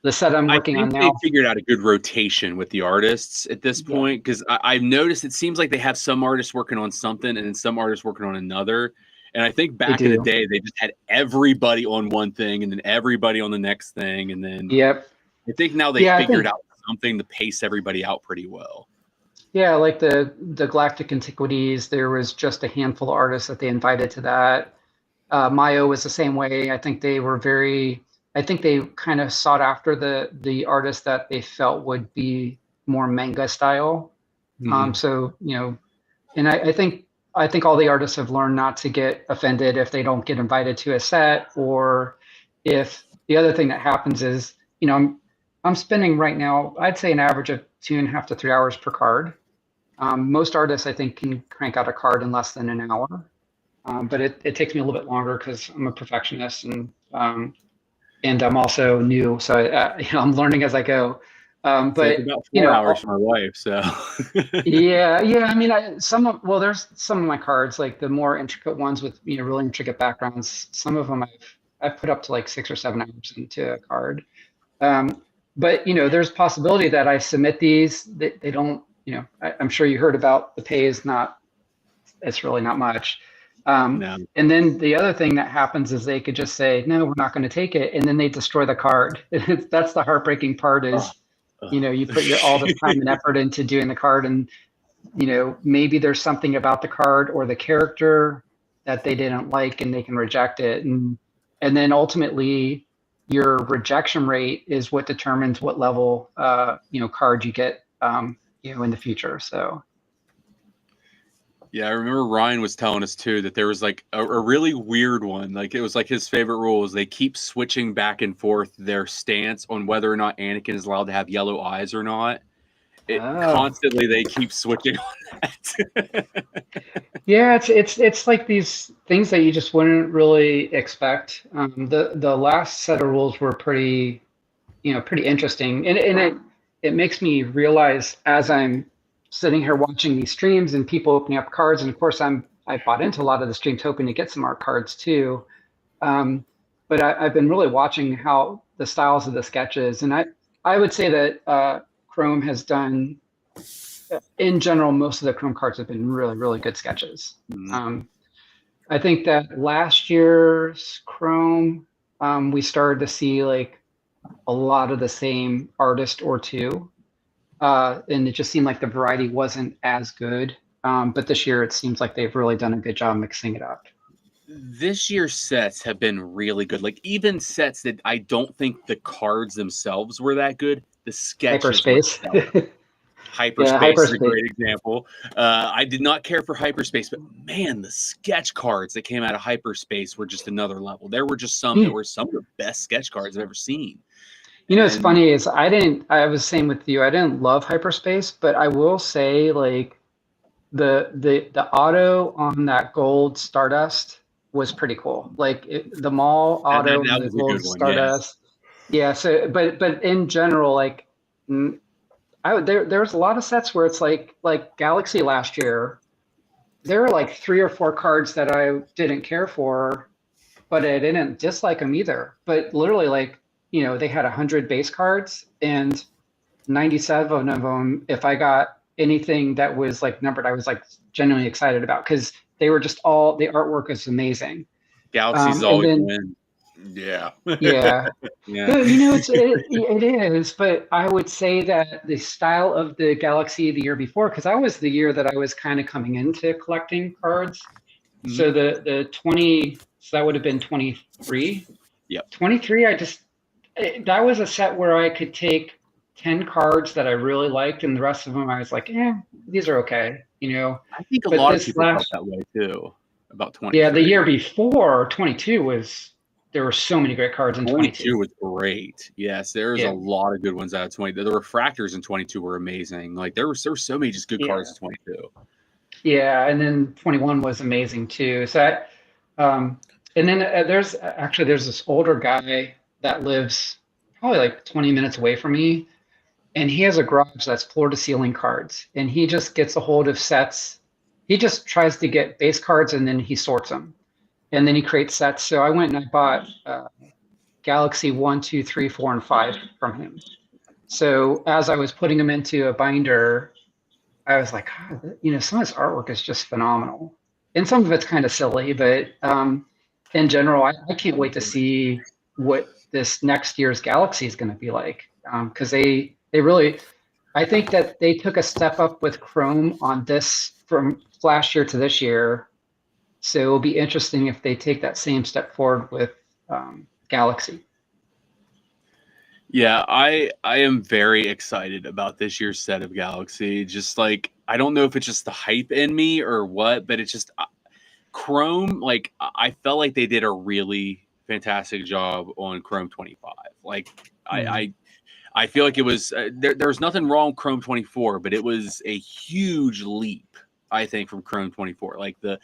Speaker 4: the set I'm working on now,
Speaker 1: they figured out a good rotation with the artists at this point, because I've noticed it seems like they have some artists working on something and then some artists working on another, And I think back in the day, they just had everybody on one thing and then everybody on the next thing. And then
Speaker 4: yep.
Speaker 1: I think now they figured out something to pace everybody out pretty well.
Speaker 4: Yeah, like the Galactic Antiquities, there was just a handful of artists that they invited to that. Mayo was the same way. I think they kind of sought after the artists that they felt would be more manga style.
Speaker 1: Mm-hmm.
Speaker 4: So, and I think all the artists have learned not to get offended if they don't get invited to a set, or if the other thing that happens is, I'm spending right now, I'd say an average of 2.5 to 3 hours per card. Most artists, I think, can crank out a card in less than an hour. But it takes me a little bit longer because I'm a perfectionist and I'm also new. So, I'm learning as I go. But
Speaker 1: so it's about 4 hours for my wife. So
Speaker 4: yeah. I mean, there's some of my cards, like the more intricate ones with, really intricate backgrounds. Some of them I've put up to like 6 or 7 hours into a card. But there's possibility that I submit these, they don't, I'm sure you heard about the pay is it's really not much.
Speaker 1: No.
Speaker 4: And then the other thing that happens is they could just say, no, we're not going to take it. And then they destroy the card. That's the heartbreaking part is, you put all this time and effort into doing the card, and, maybe there's something about the card or the character that they didn't like and they can reject it. And then ultimately your rejection rate is what determines what level, card you get, in the future. So.
Speaker 1: Yeah, I remember Ryan was telling us too that there was like a really weird one. Like it was like his favorite rule is they keep switching back and forth their stance on whether or not Anakin is allowed to have yellow eyes or not. Constantly they keep switching on that.
Speaker 4: Yeah, it's like these things that you just wouldn't really expect. The last set of rules were pretty interesting, and it makes me realize as I'm sitting here watching these streams and people opening up cards, and of course I bought into a lot of the streams hoping to get some art cards too. But I've been really watching how the styles of the sketches, and I would say that Chrome has done, in general, most of the Chrome cards have been really, really good sketches.
Speaker 1: Mm-hmm.
Speaker 4: I think that last year's Chrome, we started to see like a lot of the same artist or two. And it just seemed like the variety wasn't as good. But this year, it seems like they've really done a good job mixing it up.
Speaker 1: This year's sets have been really good. Like even sets that I don't think the cards themselves were that good. The sketches.
Speaker 4: Hyperspace.
Speaker 1: Hyperspace is a great example. I did not care for Hyperspace, but man, the sketch cards that came out of Hyperspace were just another level. There were just some that were some of the best sketch cards I've ever seen.
Speaker 4: What's funny is I was saying with you, I didn't love Hyperspace, but I will say like the auto on that gold Stardust was pretty cool. Like the mall auto, that the gold Stardust. Yeah. So, but in general, like there's a lot of sets where it's like Galaxy last year, there were like 3 or 4 cards that I didn't care for, but I didn't dislike them either. But literally like, they had 100 base cards and 97 of them, if I got anything that was like numbered, I was like genuinely excited about because they were just all, the artwork is amazing.
Speaker 1: Galaxy's always win. Yeah.
Speaker 4: Yeah. It is, but I would say that the style of the Galaxy the year before, because that was the year that I was kind of coming into collecting cards. Mm-hmm. So the 20, so that would have been 23.
Speaker 1: Yep.
Speaker 4: 23, that was a set where I could take 10 cards that I really liked, and the rest of them I was like, these are okay, I
Speaker 1: think a lot of people felt that way too, about 20.
Speaker 4: Yeah, the year before, 22 there were so many great cards in 22.
Speaker 1: 22 was great. Yes, there's a lot of good ones out of 20. The refractors in 22 were amazing. Like there were so many just good cards in 22. Yeah,
Speaker 4: and then 21 was amazing too. So, and then there's this older guy that lives probably like 20 minutes away from me. And he has a garage that's floor to ceiling cards. And he just gets a hold of sets. He just tries to get base cards and then he sorts them. And then he creates sets. So I went and I bought Galaxy 1, 2, 3, 4, and 5 from him. So as I was putting them into a binder, I was like, some of his artwork is just phenomenal. and some of it's kind of silly, but in general, I can't wait to see what this next year's Galaxy is going to be like. Because they really, I think that they took a step up with Chrome on this from last year to this year. So it'll be interesting if they take that same step forward with Galaxy.
Speaker 1: Yeah, I am very excited about this year's set of Galaxy. Just like I don't know if it's just the hype in me or what, but it's just Chrome. Like I felt like they did a really fantastic job on Chrome 25. Like I feel like it was there's nothing wrong with Chrome 24, but it was a huge leap, I think, from Chrome 24. Like the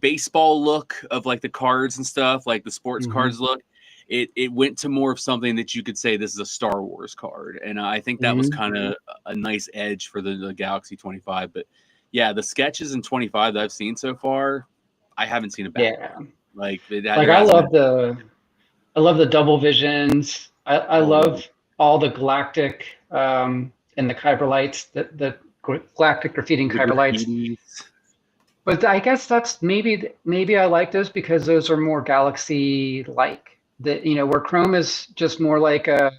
Speaker 1: baseball look of like the cards and stuff, like the sports cards look. It went to more of something that you could say this is a Star Wars card, and I think that was kind of a nice edge for the Galaxy 25. But yeah, the sketches in 25 that I've seen so far, I haven't seen a bad one. Like
Speaker 4: I love the double visions. I love all the galactic and the Kyberlights, the galactic graffiti and Kyberlights. But I guess that's maybe I like those because those are more Galaxy-like. That where Chrome is just more like a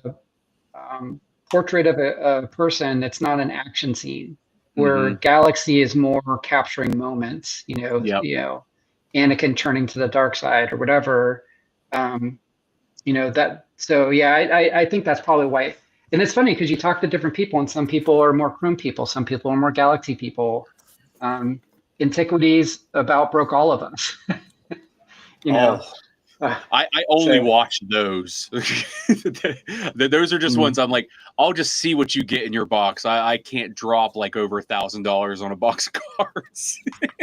Speaker 4: portrait of a person. It's not an action scene. Where Galaxy is more capturing moments. Anakin turning to the dark side or whatever. That. So yeah, I think that's probably why. And it's funny because you talk to different people, and some people are more Chrome people, some people are more Galaxy people. Antiquities about broke all of us.
Speaker 1: I only watch those. Those are just ones I'm like, I'll just see what you get in your box. I can't drop like over $1,000 on a box of cards.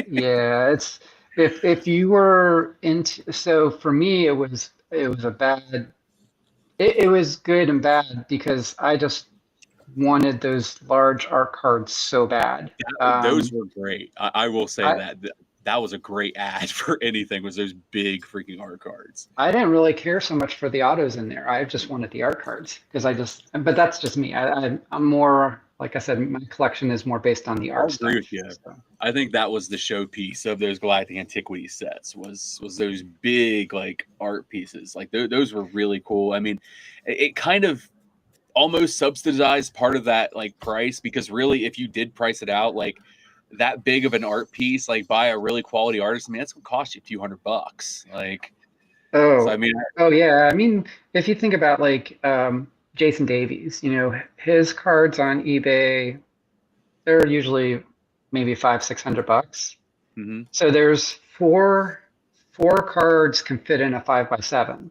Speaker 4: Yeah, it's if you were into. So for me, it was a bad. It was good and bad because I just wanted those large art cards so bad.
Speaker 1: Those were great. I will say that was a great ad for anything, was those big freaking art cards.
Speaker 4: I didn't really care so much for the autos in there. I just wanted the art cards because but that's just me. I'm more, like I said, my collection is more based on the art.
Speaker 1: I agree with you. So. I think that was the showpiece of those Galactic Antiquity sets was those big like art pieces. Like those were really cool. I mean, it kind of almost subsidized part of that like price, because really if you did price it out like that big of an art piece, like by a really quality artist, I mean that's gonna cost you a few $100. Like
Speaker 4: yeah. I mean, if you think about like Jason Davies, his cards on eBay, they're usually maybe $500-600. So there's four cards can fit in a 5x7.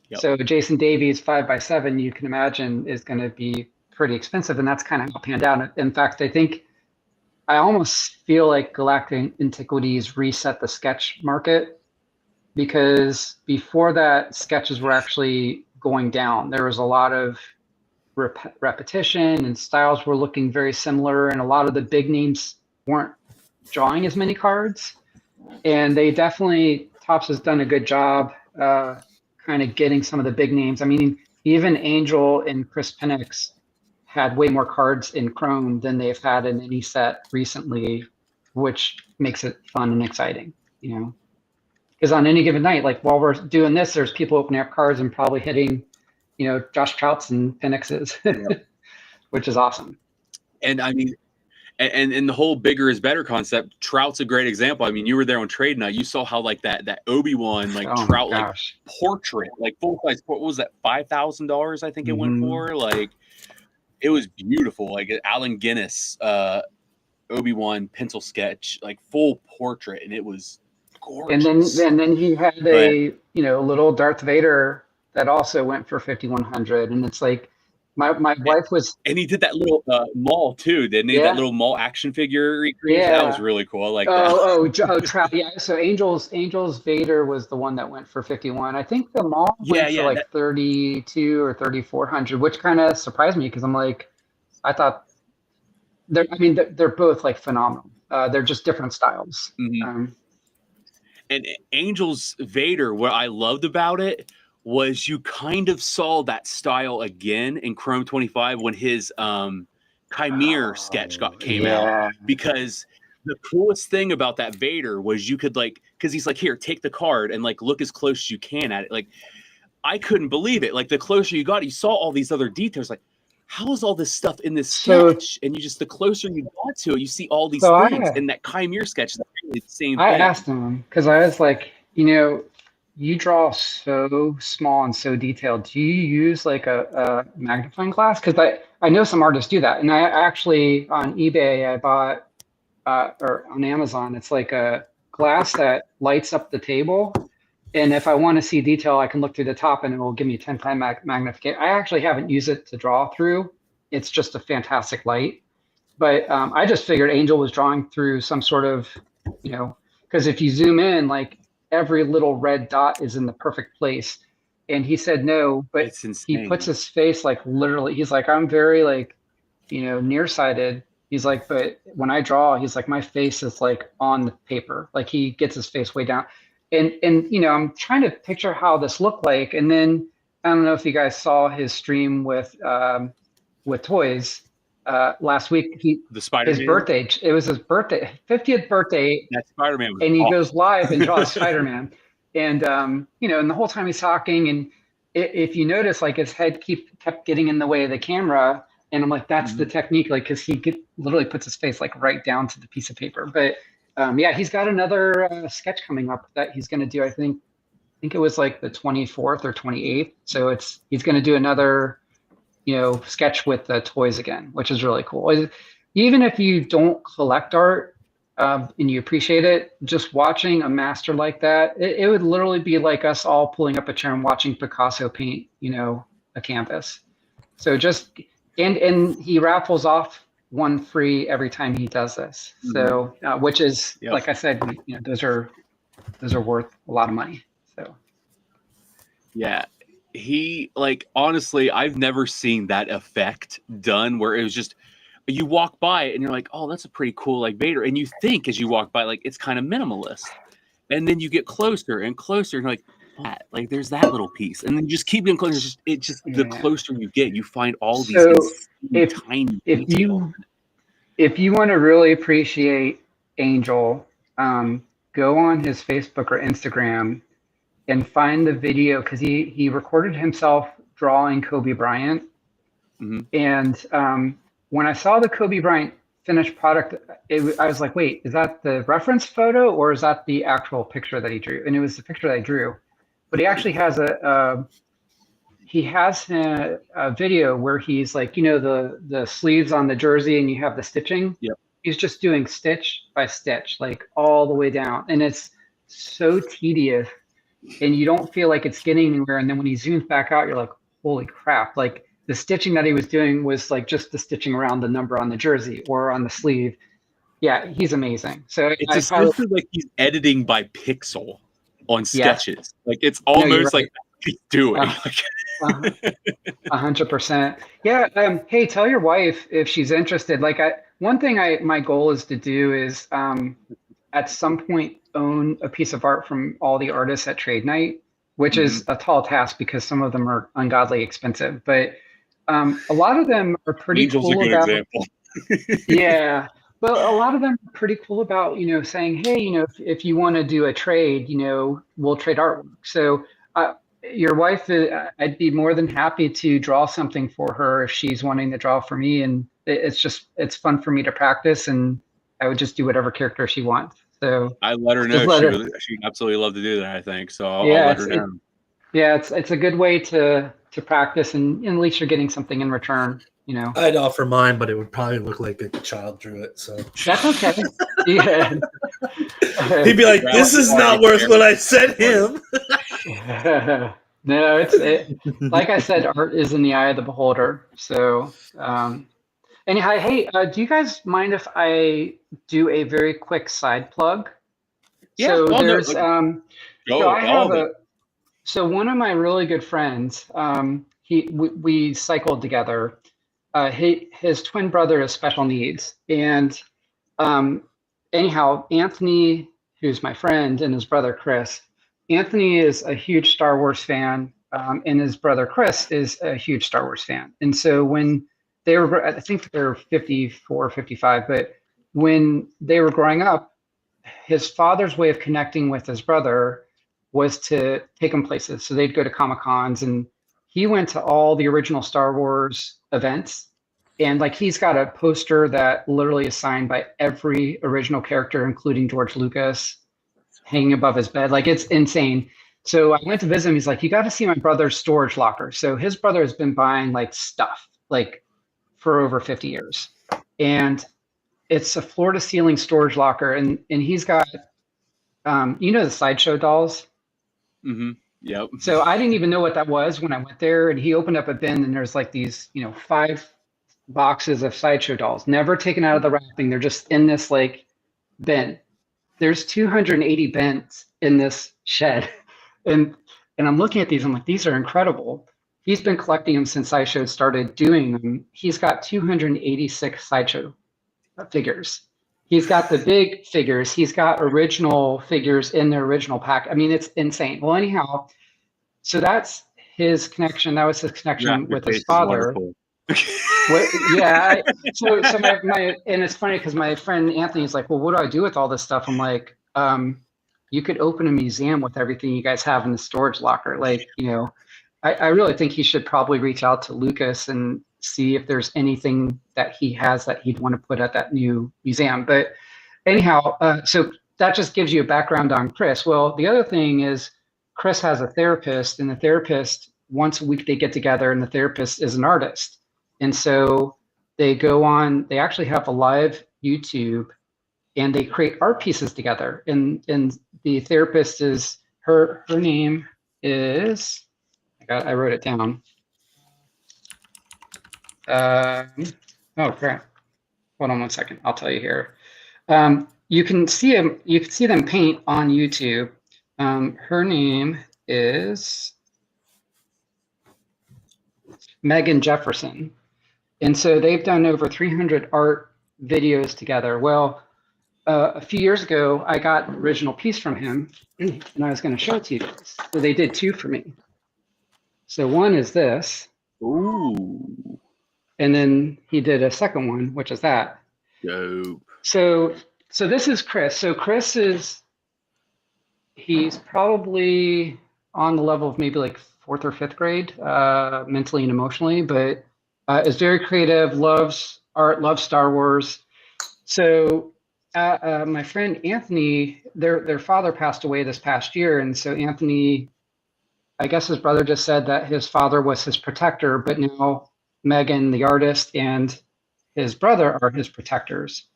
Speaker 4: Yep. So Jason Davies 5x7, you can imagine, is going to be pretty expensive, and that's kind of how it panned out. In fact, I almost feel like Galactic Antiquities reset the sketch market, because before that, sketches were actually going down. There was a lot of repetition, and styles were looking very similar, and a lot of the big names weren't drawing as many cards. And they definitely, Topps has done a good job kind of getting some of the big names. I mean, even Angel and Chris Penix had way more cards in Chrome than they've had in any set recently, which makes it fun and exciting, because on any given night, like while we're doing this, there's people opening up cards and probably hitting, Josh Trouts and Penixes, which is awesome.
Speaker 1: And I mean, and the whole bigger is better concept. Trout's a great example. I mean, you were there on trade night. You saw how like that Obi-Wan like Trout like portrait, like full size. What was that? $5,000, I think it went for. Like, it was beautiful. Like Allen Guinness, Obi-Wan pencil sketch, like full portrait, and it was gorgeous.
Speaker 4: And then he had a little Darth Vader that also went for $5,100, and it's like. My wife was,
Speaker 1: and he did that little Maul too, didn't he? Yeah. That little Maul action figure recreation. Yeah, that was really cool. I like that.
Speaker 4: Trout. Yeah. So Angel's Vader was the one that went for 51. I think the Maul went for like 32 or 3,400, which kind of surprised me because I'm like, I thought they're both like phenomenal. They're just different styles.
Speaker 1: And Angel's Vader, what I loved about it was you kind of saw that style again in Chrome 25 when his Chimere sketch came out, because the coolest thing about that Vader was you could like, because he's like, here, take the card and like look as close as you can at it. Like, I couldn't believe it. Like the closer you got, you saw all these other details. Like, how is all this stuff in this sketch? And you just, the closer you got to it, you see all these things. And that Chimere sketch is the same thing.
Speaker 4: I asked him, because I was like, you draw so small and so detailed. Do you use like a magnifying glass? Because I know some artists do that. And I actually, on eBay, I bought, or on Amazon, it's like a glass that lights up the table. And if I want to see detail, I can look through the top and it will give me 10 times magnification. I actually haven't used it to draw through. It's just a fantastic light. But I just figured Angel was drawing through some sort of, because if you zoom in, like every little red dot is in the perfect place. And he said no, but he puts his face like literally, he's like, I'm very like, nearsighted. He's like, but when I draw, he's like, my face is like on the paper. Like he gets his face way down. And I'm trying to picture how this looked like. And then I don't know if you guys saw his stream with toys last week. His birthday. It was his birthday, 50th birthday.
Speaker 1: That Spider-Man was
Speaker 4: and he goes live and draws Spider-Man. And and the whole time he's talking, and if you notice, like his head kept getting in the way of the camera. And I'm like, that's the technique, like, because he literally puts his face like right down to the piece of paper. But he's got another sketch coming up that he's going to do. I think it was like the 24th or 28th. So he's going to do another, sketch with the toys again, which is really cool. Even if you don't collect art and you appreciate it, just watching a master like that, it would literally be like us all pulling up a chair and watching Picasso paint, a canvas. So and he raffles off one free every time he does this. So, which is, like I said, those are worth a lot of money. So,
Speaker 1: yeah, he honestly, I've never seen that effect done where it was just, you walk by it and you're like, oh, that's a pretty cool like Vader. And you think as you walk by, like, it's kind of minimalist. And then you get closer and closer and you're like, like there's that little piece, and then you just keep getting closer. The closer you get, you find all these tiny.
Speaker 4: If you want to really appreciate Angel, go on his Facebook or Instagram and find the video, because he recorded himself drawing Kobe Bryant. And when I saw the Kobe Bryant finished product, I was like, wait, is that the reference photo or is that the actual picture that he drew? And it was the picture that I drew. But he actually has a video where he's like, the sleeves on the jersey and you have the stitching.
Speaker 1: Yep.
Speaker 4: He's just doing stitch by stitch, like all the way down. And it's so tedious and you don't feel like it's getting anywhere. And then when he zooms back out, you're like, holy crap. Like the stitching that he was doing was like just the stitching around the number on the jersey or on the sleeve. Yeah, he's amazing. So
Speaker 1: it's essentially like he's editing by pixel on sketches. Like it's almost like he's doing
Speaker 4: 100%. Yeah. Hey, tell your wife if she's interested. Like my goal is to do is at some point own a piece of art from all the artists at Trade Night, which is a tall task because some of them are ungodly expensive, but a lot of them are pretty
Speaker 1: Angel's
Speaker 4: cool
Speaker 1: a good
Speaker 4: about
Speaker 1: example.
Speaker 4: Yeah. But a lot of them are pretty cool about, saying, hey, if you want to do a trade, we'll trade artwork. So your wife, I'd be more than happy to draw something for her if she's wanting to draw for me. And it's fun for me to practice, and I would just do whatever character she wants. So
Speaker 1: I let her know she'd absolutely love to do that, I think. So I'll let her know.
Speaker 4: It's a good way to practice, and at least you're getting something in return.
Speaker 3: I'd offer mine, but it would probably look like a child drew it. So
Speaker 4: that's okay. Yeah.
Speaker 3: He'd be like, "This is not worth what I sent him."
Speaker 4: No, like I said, art is in the eye of the beholder. So, anyhow, hey, do you guys mind if I do a very quick side plug?
Speaker 1: Yeah.
Speaker 4: So there's so one of my really good friends, we cycled together. His twin brother has special needs, and anyhow, Anthony, who's my friend, and his brother Chris. Anthony is a huge Star Wars fan, and his brother Chris is a huge Star Wars fan. And so when they were, I think they're 54, 55, but when they were growing up, his father's way of connecting with his brother was to take him places. So they'd go to Comic Cons, and he went to all the original Star Wars events. And like he's got a poster that literally is signed by every original character, including George Lucas, hanging above his bed. Like it's insane. So I went to visit him. He's like, you got to see my brother's storage locker. So his brother has been buying like stuff like for over 50 years. And it's a floor to ceiling storage locker. And he's got, the sideshow dolls.
Speaker 1: Mm-hmm. Yep.
Speaker 4: So I didn't even know what that was when I went there, and he opened up a bin, and there's like these, 5 boxes of sideshow dolls, never taken out of the wrapping. They're just in this like bin. There's 280 bins in this shed, and I'm looking at these. I'm like, these are incredible. He's been collecting them since Sideshow started doing them. He's got 286 Sideshow figures. He's got the big figures. He's got original figures in their original pack. I mean, it's insane. Well, anyhow, so that's his connection. That was his connection with his father. Yeah. So my and it's funny because my friend Anthony's like, well, what do I do with all this stuff? I'm like, you could open a museum with everything you guys have in the storage locker. Like, I really think he should probably reach out to Lucas and see if there's anything that he has that he'd want to put at that new museum. But anyhow, so that just gives you a background on Chris. Well, the other thing is Chris has a therapist, and the therapist, once a week they get together, and the therapist is an artist. And so they actually have a live YouTube, and they create art pieces together. And the therapist is, her name is, I wrote it down. Oh crap! Hold on one second. I'll tell you here. You can see them. You can see them paint on YouTube. Her name is Megan Jefferson, and so they've done over 300 art videos together. Well, a few years ago, I got an original piece from him, and I was going to show it to you guys. So they did 2 for me. So one is this.
Speaker 1: Ooh.
Speaker 4: And then he did a second one, which is that.
Speaker 1: Dope.
Speaker 4: So this is Chris. So he's probably on the level of maybe like 4th or 5th grade, mentally and emotionally, but is very creative, loves art, loves Star Wars. So my friend Anthony, their father passed away this past year. And so Anthony, I guess his brother just said that his father was his protector, but now Megan, the artist, and his brother are his protectors.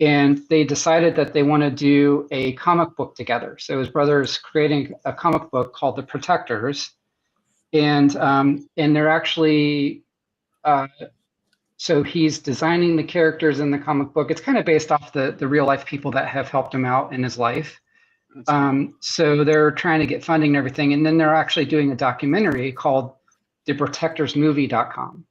Speaker 4: And they decided that they want to do a comic book together. So his brother is creating a comic book called The Protectors. And they're actually, so he's designing the characters in the comic book. It's kind of based off the real life people that have helped him out in his life. So they're trying to get funding and everything. And then they're actually doing a documentary called theprotectorsmovie.com.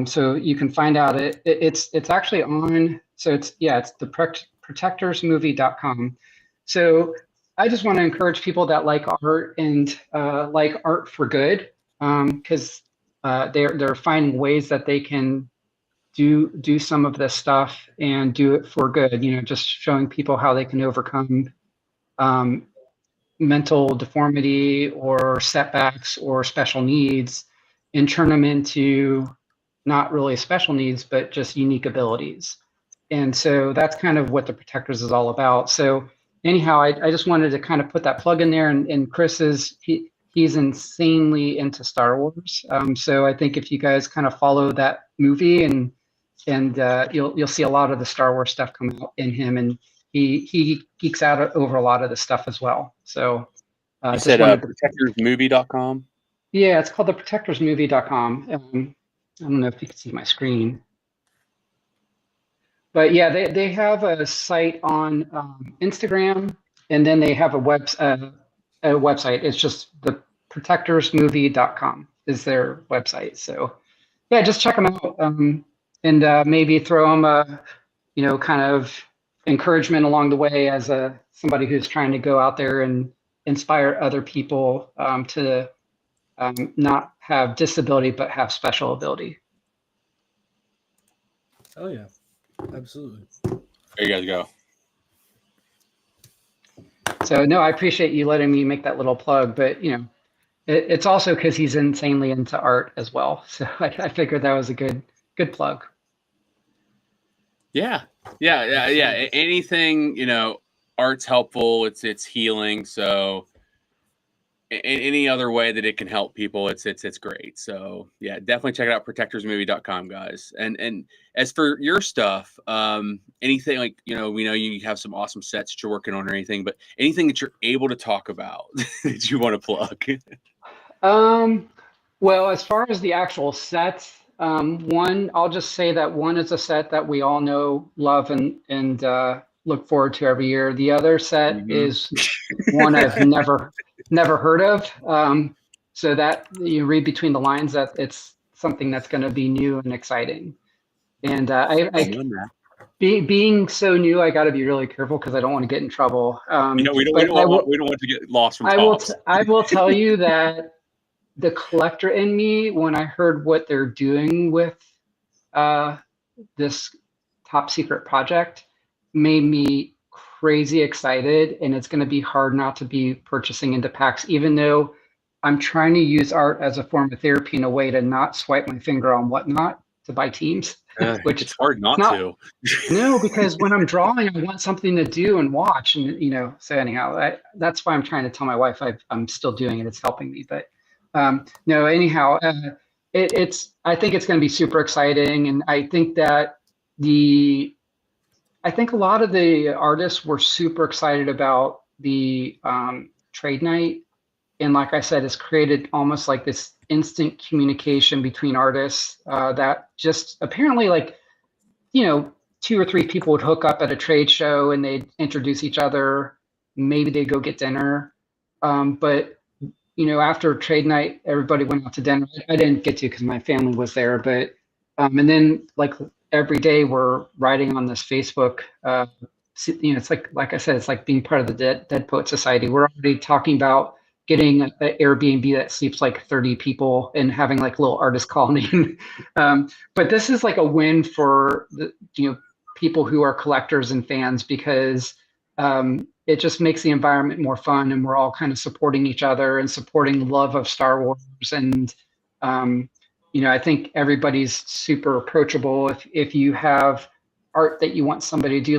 Speaker 4: So you can find out it's actually on, so it's the protectorsmovie.com. So I just want to encourage people that like art and like art for good, because they're finding ways that they can do some of this stuff and do it for good, just showing people how they can overcome mental deformity or setbacks or special needs and turn them into not really special needs, but just unique abilities. And so that's kind of what the Protectors is all about. So anyhow, I just wanted to kind of put that plug in there. And Chris he's insanely into Star Wars. So I think if you guys kind of follow that movie and you'll see a lot of the Star Wars stuff come out in him, and he geeks out over a lot of the stuff as well. So
Speaker 1: you said protectorsmovie.com?
Speaker 4: Yeah, it's called the protectorsmovie.com. I don't know if you can see my screen. But yeah, they have a site on Instagram, and then they have a website. It's just the protectorsmovie.com is their website. So yeah, just check them out, and maybe throw them a, kind of encouragement along the way as somebody who's trying to go out there and inspire other people to not have disability, but have special ability.
Speaker 3: Oh yeah. Absolutely.
Speaker 1: There you guys go.
Speaker 4: So no, I appreciate you letting me make that little plug, but it's also because he's insanely into art as well. So I figured that was a good plug.
Speaker 1: Yeah. Anything, art's helpful. It's healing. So any other way that it can help people, it's great. So yeah, definitely check it out, protectorsmovie.com, guys. And as for your stuff, anything like, we know you have some awesome sets that you're working on or anything, but anything that you're able to talk about that you want to plug.
Speaker 4: Well, as far as the actual sets, one, I'll just say that one is a set that we all know, love, and look forward to every year. The other set is one I've never heard of. So that you read between the lines that it's something that's going to be new and exciting. And being so new, I got to be really careful because I don't want to get in trouble.
Speaker 1: We don't want to get lost from tops.
Speaker 4: I will tell you that the collector in me, when I heard what they're doing with this top secret project, made me crazy excited, and it's going to be hard not to be purchasing into packs, even though I'm trying to use art as a form of therapy in a way to not swipe my finger on whatnot to buy teams. Which
Speaker 1: it's hard not to.
Speaker 4: No, because when I'm drawing, I want something to do and watch, and so anyhow, that's why I'm trying to tell my wife I'm still doing it. It's helping me, but no, anyhow, I think it's going to be super exciting, and I think that I think a lot of the artists were super excited about the trade night. And like I said, it's created almost like this instant communication between artists that just apparently 2 or 3 people would hook up at a trade show and they'd introduce each other. Maybe they'd go get dinner. But after trade night, everybody went out to dinner. I didn't get to because my family was there. But and then every day we're writing on this Facebook. It's like I said, it's like being part of the Dead Poet Society. We're already talking about getting an Airbnb that sleeps 30 people and having a little artist colony. But this is a win for the people who are collectors and fans, because it just makes the environment more fun, and we're all kind of supporting each other and supporting the love of Star Wars. And I think everybody's super approachable. If you have art that you want somebody to do,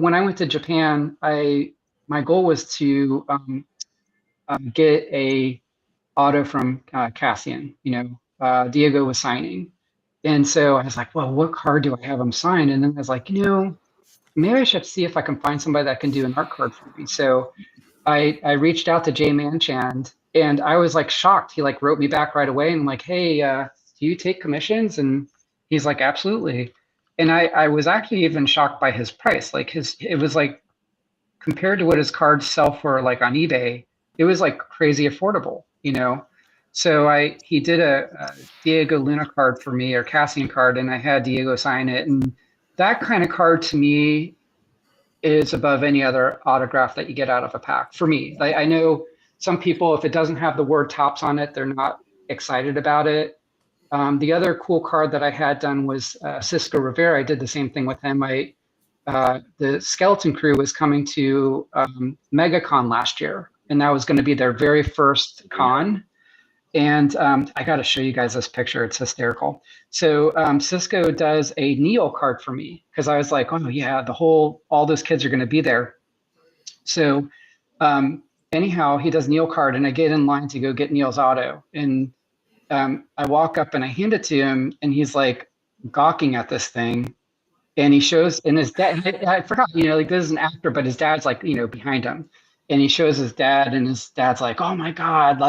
Speaker 4: when I went to Japan, my goal was to get a auto from Cassian. Diego was signing, and so I was like, well, what card do I have him sign? And then I was like, maybe I should see if I can find somebody that can do an art card for me. So I reached out to Jay Manchand, and I was shocked. He wrote me back right away, and I'm like, hey, do you take commissions? And he's like, absolutely. And I was actually even shocked by his price. It was compared to what his cards sell for on eBay, it was crazy affordable, So he did a Diego Luna card for me, or Cassian card, and I had Diego sign it. And that kind of card to me is above any other autograph that you get out of a pack for me. I know some people, if it doesn't have the word Tops on it, they're not excited about it. The other cool card that I had done was Cisco Rivera. I did the same thing with him. The Skeleton Crew was coming to MegaCon last year, and that was going to be their very first con. And I got to show you guys this picture. It's hysterical. So Cisco does a Neo card for me, because I was like, oh yeah, all those kids are going to be there. So anyhow, he does Neo card, and I get in line to go get Neil's auto. And I walk up and I hand it to him, and he's gawking at this thing. And he shows, and his dad, I forgot, this is an actor, but his dad's behind him. And he shows his dad, and his dad's like, oh my God,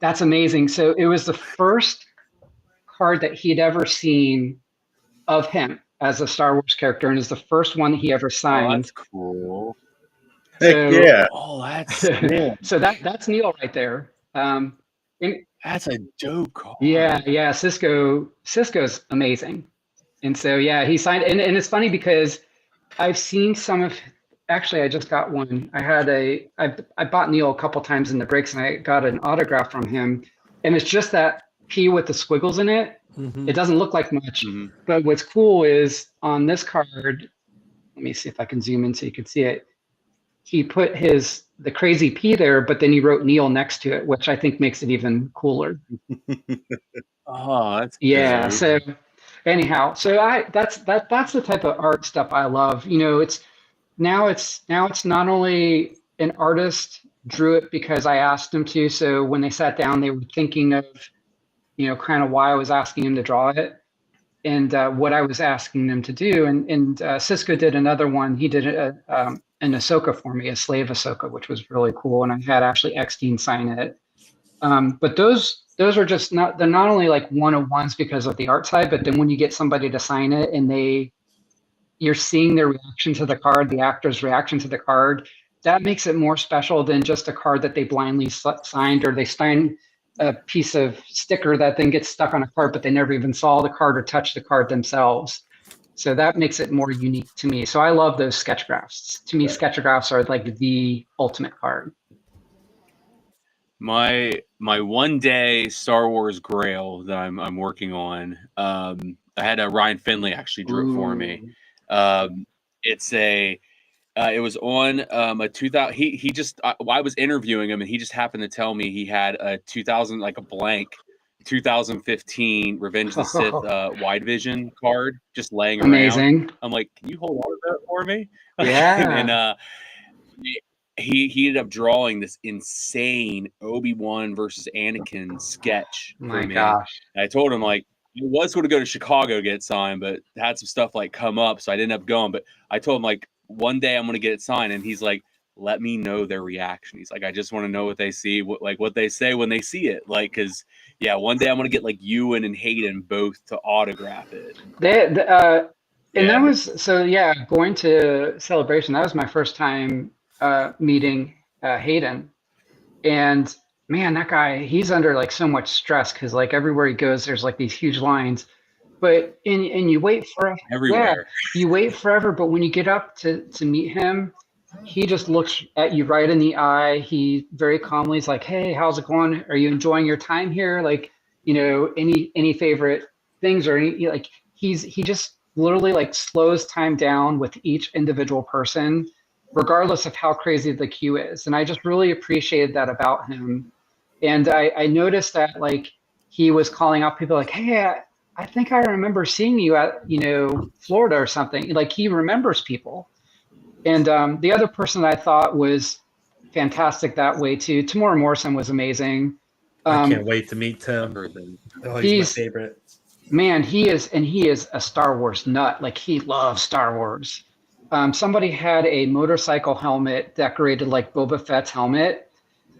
Speaker 4: that's amazing. So it was the first card that he'd ever seen of him as a Star Wars character, and is the first one that he ever signed.
Speaker 1: Oh, that's cool.
Speaker 2: So, yeah.
Speaker 1: Oh, that's cool.
Speaker 4: So that's Neil right there.
Speaker 1: That's a dope card.
Speaker 4: Yeah. Cisco's amazing. And so, yeah, he signed, and it's funny because I've seen actually, I just got one. I bought Neil a couple times in the breaks, and I got an autograph from him. And it's just that P with the squiggles in it. It doesn't look like much, but what's cool is on this card, let me see if I can zoom in so you can see it. He put the crazy P there, but then he wrote Neil next to it, which I think makes it even cooler.
Speaker 1: Oh, that's
Speaker 4: yeah.
Speaker 1: great.
Speaker 4: So anyhow, so that's the type of art stuff I love. You know, it's not only an artist drew it because I asked him to. So when they sat down, they were thinking of, you know, kind of why I was asking him to draw it and what I was asking them to do. And Cisco did another one. He did an Ahsoka for me, a slave Ahsoka, which was really cool. And I had actually Eckstein sign it. But those are just they're not only like one-on-ones because of the art side, but then when you get somebody to sign it and you're seeing their reaction to the card, the actor's reaction to the card, that makes it more special than just a card that they blindly signed, or they signed a piece of sticker that then gets stuck on a card, but they never even saw the card or touched the card themselves. So that makes it more unique to me. So I love those sketchgraphs. To me, sketchgraphs are like the ultimate card.
Speaker 1: My one day Star Wars Grail that I'm working on. I had Ryan Finley actually drew it for me. It's it was on a 2000. He just I was interviewing him and he just happened to tell me he had a 2000 like a blank 2015 Revenge of the Sith wide vision card just laying around.
Speaker 4: Amazing.
Speaker 1: I'm like, can you hold on to that for me?
Speaker 4: Yeah.
Speaker 1: He ended up drawing this insane Obi-Wan versus Anakin sketch for
Speaker 4: My
Speaker 1: me.
Speaker 4: gosh.
Speaker 1: And I told him like I was going to go to Chicago to get it signed, but had some stuff like come up, so I didn't end up going. But I told him like one day I'm going to get it signed, and he's like, "Let me know their reaction." He's like, "I just want to know what they see, what they say when they see it." Like, because one day I'm going to get like Ewan and Hayden both to autograph it.
Speaker 4: And that was going to Celebration. That was my first time meeting Hayden, and man, that guy, he's under like so much stress because like everywhere he goes, there's like these huge lines. But and you wait for
Speaker 1: everywhere.
Speaker 4: You wait forever, but when you get up to meet him, he just looks at you right in the eye. He very calmly is like, "Hey, how's it going? Are you enjoying your time here? Like, you know, any favorite things or any like." He just literally like slows time down with each individual person, regardless of how crazy the queue is. And I just really appreciated that about him. And I noticed that like he was calling out people like, "Hey, I think I remember seeing you at, you know, Florida or something." Like he remembers people. And the other person that I thought was fantastic that way too, Tamora Morrison was amazing.
Speaker 3: I can't wait to meet Tim. Oh, he's my favorite.
Speaker 4: Man, he is a Star Wars nut. Like he loves Star Wars. Somebody had a motorcycle helmet decorated like Boba Fett's helmet,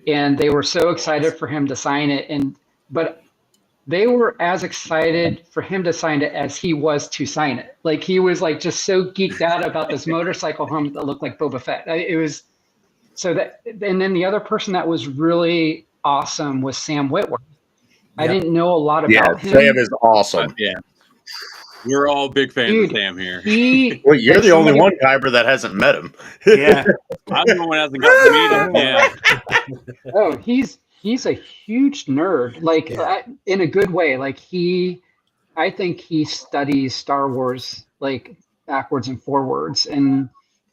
Speaker 4: and they were so excited for him to sign it. But they were as excited for him to sign it as he was to sign it. Like he was like just so geeked out about this motorcycle helmet that looked like Boba Fett. It was so that, and then the other person that was really awesome was Sam Witwer. I didn't know a lot about him.
Speaker 2: Sam is awesome.
Speaker 1: We're all big fans of Sam here.
Speaker 2: Well, you're the only one, Kyber, that hasn't met him.
Speaker 1: Yeah, I'm the one that hasn't got to meet him. Yeah.
Speaker 4: Oh, he's a huge nerd, like in a good way. Like I think he studies Star Wars like backwards and forwards, and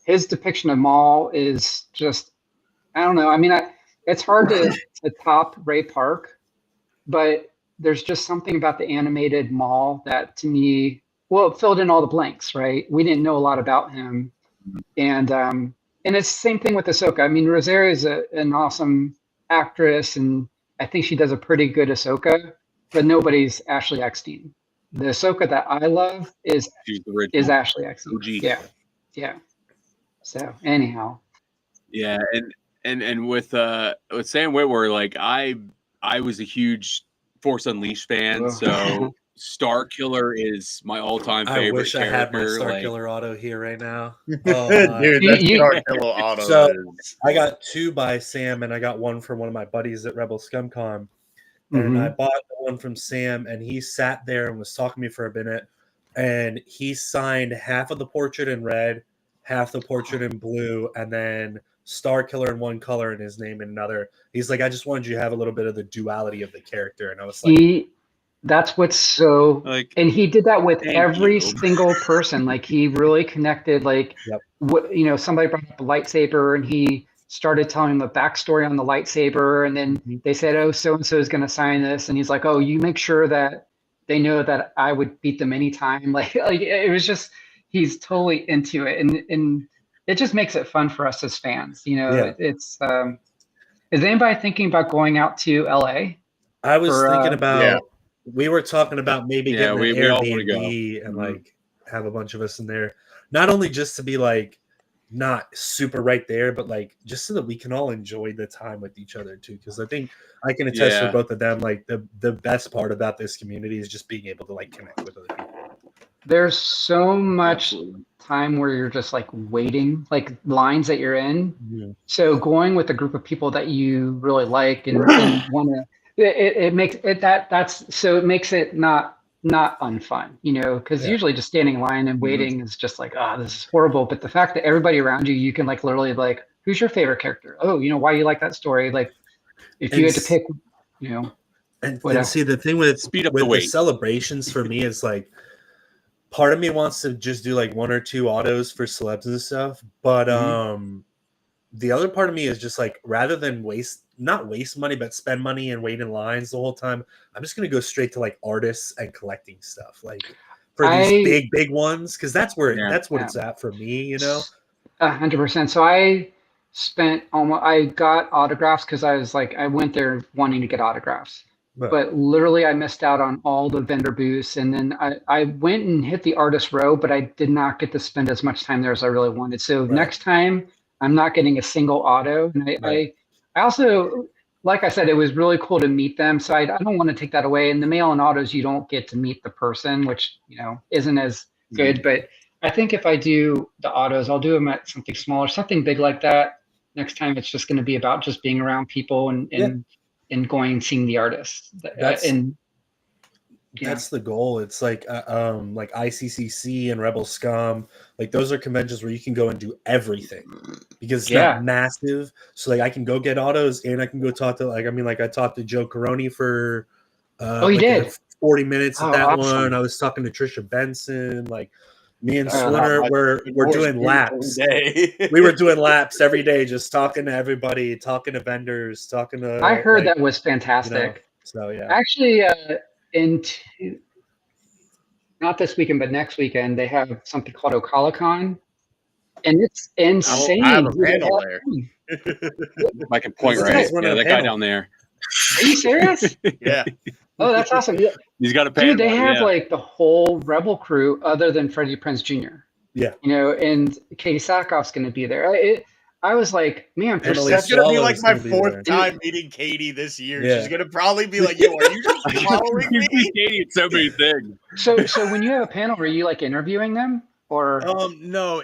Speaker 4: his depiction of Maul is just, I don't know. I mean, it's hard to top Ray Park, but there's just something about the animated Maul that to me, well, it filled in all the blanks, right? We didn't know a lot about him. And it's the same thing with Ahsoka. I mean, Rosario is an awesome actress, and I think she does a pretty good Ahsoka, but nobody's Ashley Eckstein. The Ahsoka that I love is Ashley Eckstein. OG. Yeah. So anyhow.
Speaker 1: Yeah, and with Sam Witwer, like I was a huge Force Unleashed fan, so Star Killer is my all-time favorite.
Speaker 3: I wish
Speaker 1: character.
Speaker 3: I had my Star Killer auto here right now.
Speaker 2: Oh, dude, that Star Killer auto.
Speaker 3: So I got 2 by Sam, and I got 1 from one of my buddies at Rebel ScumCon. And I bought the one from Sam, and he sat there and was talking to me for a minute, and he signed half of the portrait in red, half the portrait in blue, and then Star Killer in one color and his name in another. He's like, "I just wanted you to have a little bit of the duality of the character." And I was like,
Speaker 4: That's what's so
Speaker 1: Like,
Speaker 4: and he did that with
Speaker 1: thank
Speaker 4: every
Speaker 1: you.
Speaker 4: single person. Like he really connected, like
Speaker 3: Yep.
Speaker 4: what somebody brought up a lightsaber and he started telling them a backstory on the lightsaber, and then they said, oh, so and so is going to sign this, and he's like, oh, you make sure that they know that I would beat them anytime. Like it was just, he's totally into it, and it just makes it fun for us as fans.
Speaker 3: Yeah.
Speaker 4: It's is anybody thinking about going out to LA
Speaker 3: I was
Speaker 4: for
Speaker 3: thinking about,
Speaker 2: Yeah.
Speaker 3: we were talking about maybe
Speaker 1: Yeah,
Speaker 3: getting an
Speaker 1: we all wanna go.
Speaker 3: Airbnb and
Speaker 1: Mhm.
Speaker 3: like have a bunch of us in there. Not only just to be like not super right there, but like just so that we can all enjoy the time with each other too. Because I think I can attest for
Speaker 1: Yeah.
Speaker 3: both of them, like the best part about this community is just being able to like connect with other people.
Speaker 4: There's so much
Speaker 1: Absolutely.
Speaker 4: time where you're just like waiting, like lines that you're in.
Speaker 3: Yeah.
Speaker 4: So going with a group of people that you really like and want to, it makes it that's so it makes it not unfun, because
Speaker 3: Yeah.
Speaker 4: usually just standing in line and waiting is just like, oh, this is horrible. But the fact that everybody around you, you can like literally like, who's your favorite character? Oh, why you like that story? Like if you
Speaker 3: And
Speaker 4: had to pick,
Speaker 3: and
Speaker 4: whatever.
Speaker 3: see the thing with
Speaker 1: Speed up the
Speaker 3: the
Speaker 1: wait.
Speaker 3: celebrations for me is like part of me wants to just do like one or two autos for celebs and stuff, but the other part of me is just like, rather than not waste money but spend money and wait in lines the whole time, I'm just gonna go straight to like artists and collecting stuff like for these big ones, because that's what it's at for me.
Speaker 4: 100%. So I got autographs because I went there wanting to get autographs, but literally I missed out on all the vendor booths. And then I went and hit the artist row, but I did not get to spend as much time there as I really wanted. So next time I'm not getting a single auto. And I also, like I said, it was really cool to meet them. So I don't want to take that away. In the mail and autos, you don't get to meet the person, which, isn't as good. But I think if I do the autos, I'll do them at something smaller, something big like that. Next time, it's just going to be about just being around people and going and seeing the artists.
Speaker 3: That's the goal. It's like ICCC and Rebel Scum, like those are conventions where you can go and do everything because it's not massive. So like I can go get autos and I can go talk to I talked to Joe Caroni for
Speaker 4: you did
Speaker 3: 40 minutes at that
Speaker 4: awesome.
Speaker 3: one. I was talking to Trisha Benson, like me and Swinner we're doing laps. We were doing laps every day, just talking to everybody, talking to vendors, talking to
Speaker 4: I heard that was fantastic.
Speaker 3: So yeah.
Speaker 4: Actually not this weekend, but next weekend, they have something called Ocalicon, and it's insane.
Speaker 2: I have a panel there.
Speaker 1: I can point right. Yeah, that guy down there.
Speaker 4: Are you serious?
Speaker 2: Yeah.
Speaker 4: Oh, that's awesome. Yeah.
Speaker 1: He's got a panel.
Speaker 4: Dude, they have like the whole Rebel crew other than Freddie Prinze Jr.
Speaker 3: Yeah.
Speaker 4: And Katie Sackhoff's going to be there. I was like, man,
Speaker 2: it's going to be like my fourth time meeting Katie this year. Yeah. She's going to probably be like, yo, are you just following me?
Speaker 1: Katie, it's so many things.
Speaker 4: So when you have a panel, are you like interviewing them or?
Speaker 2: No,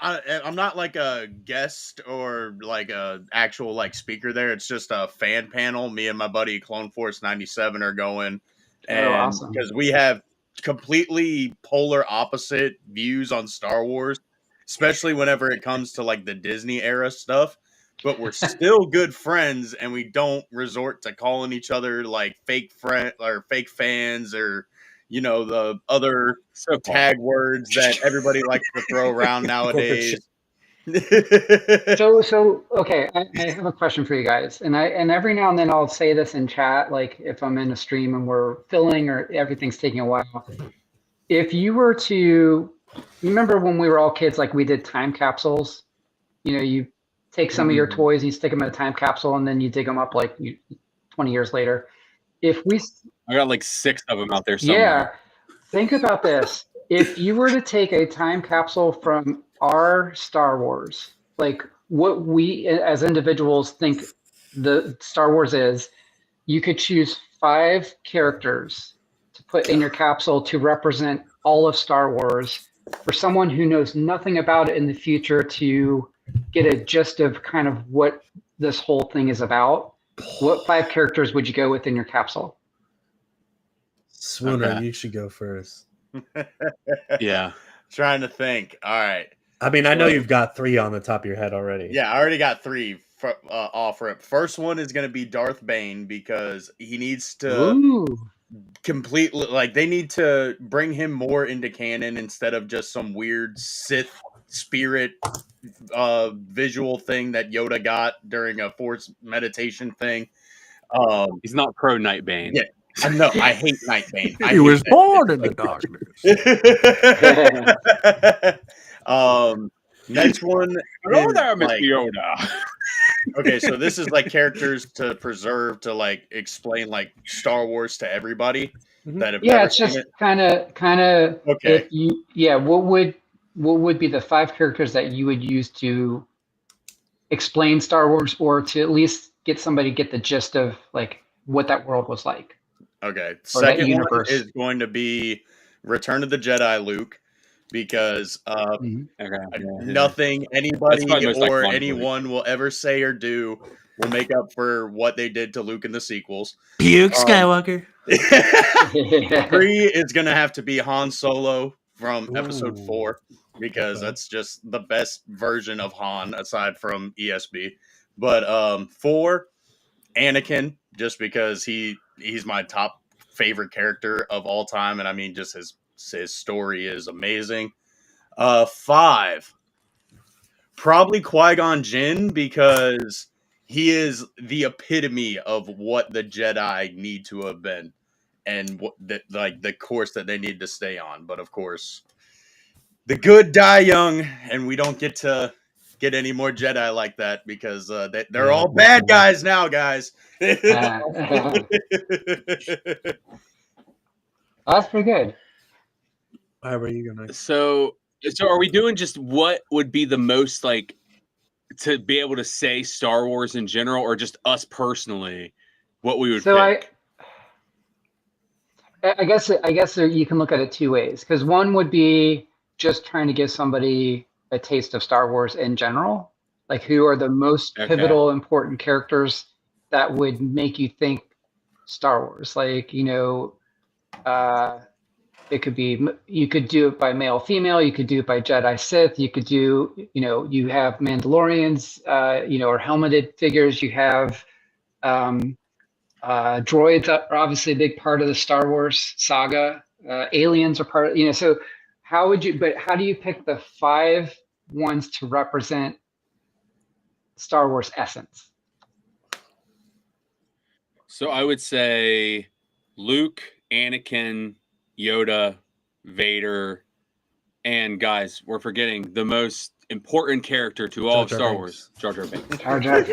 Speaker 2: I'm not like a guest or like a actual like speaker there. It's just a fan panel. Me and my buddy Clone Force 97 are going. And
Speaker 4: awesome.
Speaker 2: Because we have completely polar opposite views on Star Wars, especially whenever it comes to like the Disney era stuff, but we're still good friends and we don't resort to calling each other like fake friend or fake fans or the other tag words that everybody likes to throw around nowadays.
Speaker 4: So okay, I have a question for you guys, and every now and then I'll say this in chat, like if I'm in a stream and we're filling or everything's taking a while. If you were to, you remember when we were all kids, like we did time capsules. You take some of your toys, you stick them in a time capsule, and then you dig them up like 20 years later.
Speaker 1: I got like 6 of them out there somewhere.
Speaker 4: Yeah, think about this. If you were to take a time capsule from our Star Wars, like what we as individuals think the Star Wars is, you could choose 5 characters to put in your capsule to represent all of Star Wars for someone who knows nothing about it in the future to get a gist of kind of what this whole thing is about. What 5 characters would you go with in your capsule?
Speaker 3: Swooner, you should go first.
Speaker 1: Yeah.
Speaker 2: Trying to think. All right.
Speaker 3: I mean, I know you've got 3 on the top of your head already.
Speaker 2: Yeah, I already got 3 off rip. First one is going to be Darth Bane because he needs to.
Speaker 4: Ooh.
Speaker 2: completely, like, they need to bring him more into canon instead of just some weird Sith spirit visual thing that Yoda got during a Force meditation thing.
Speaker 1: He's not pro Nightbane.
Speaker 2: Yeah, I know. I hate Nightbane.
Speaker 5: He was born in the darkness.
Speaker 2: Next one.
Speaker 1: Hello
Speaker 2: is,
Speaker 1: there, Mr.
Speaker 2: like,
Speaker 1: Yoda.
Speaker 2: okay, so this is like characters to preserve, to like explain like Star Wars to everybody that have
Speaker 4: Yeah,
Speaker 2: never
Speaker 4: it's
Speaker 2: seen
Speaker 4: just
Speaker 2: it.
Speaker 4: kind of
Speaker 2: Okay.
Speaker 4: what would be the 5 characters that you would use to explain Star Wars, or to at least get somebody to get the gist of like what that world was like?
Speaker 2: Okay.
Speaker 4: Or that
Speaker 2: Second one
Speaker 4: universe.
Speaker 2: is going to be Return of the Jedi Luke, because
Speaker 4: Mhm.
Speaker 2: nothing
Speaker 1: That's
Speaker 2: anybody
Speaker 1: probably most
Speaker 2: or
Speaker 1: iconic
Speaker 2: anyone will ever say or do will make up for what they did to Luke in the sequels.
Speaker 5: Puke Skywalker.
Speaker 2: 3 is going to have to be Han Solo from Episode
Speaker 3: Ooh.
Speaker 2: 4, because
Speaker 3: Okay.
Speaker 2: that's just the best version of Han aside from ESB. But 4, Anakin, just because he's my top favorite character of all time, and I mean, just his story is amazing. 5, probably Qui-Gon Jinn, because he is the epitome of what the Jedi need to have been, and what the course that they need to stay on. But of course, the good die young, and we don't get to get any more Jedi like that, because they're all bad guys now, guys.
Speaker 4: That's pretty good.
Speaker 3: How are you gonna?
Speaker 1: So are we doing just what would be the most, like, to be able to say Star Wars in general, or just us personally, what we would
Speaker 4: So
Speaker 1: pick?
Speaker 4: I guess you can look at it 2 ways, because one would be just trying to give somebody a taste of Star Wars in general, like who are the most pivotal, important characters that would make you think Star Wars. Like, it could be, you could do it by male, female, you could do it by Jedi, Sith, you could do, you have Mandalorians, or helmeted figures, you have droids are obviously a big part of the Star Wars saga. Aliens are part of, so how do you pick the 5 ones to represent Star Wars essence?
Speaker 1: So I would say Luke, Anakin, Yoda, Vader, and guys, we're forgetting the most important character to all of Star Wars, Jar Jar Binks.
Speaker 4: Jar Jar.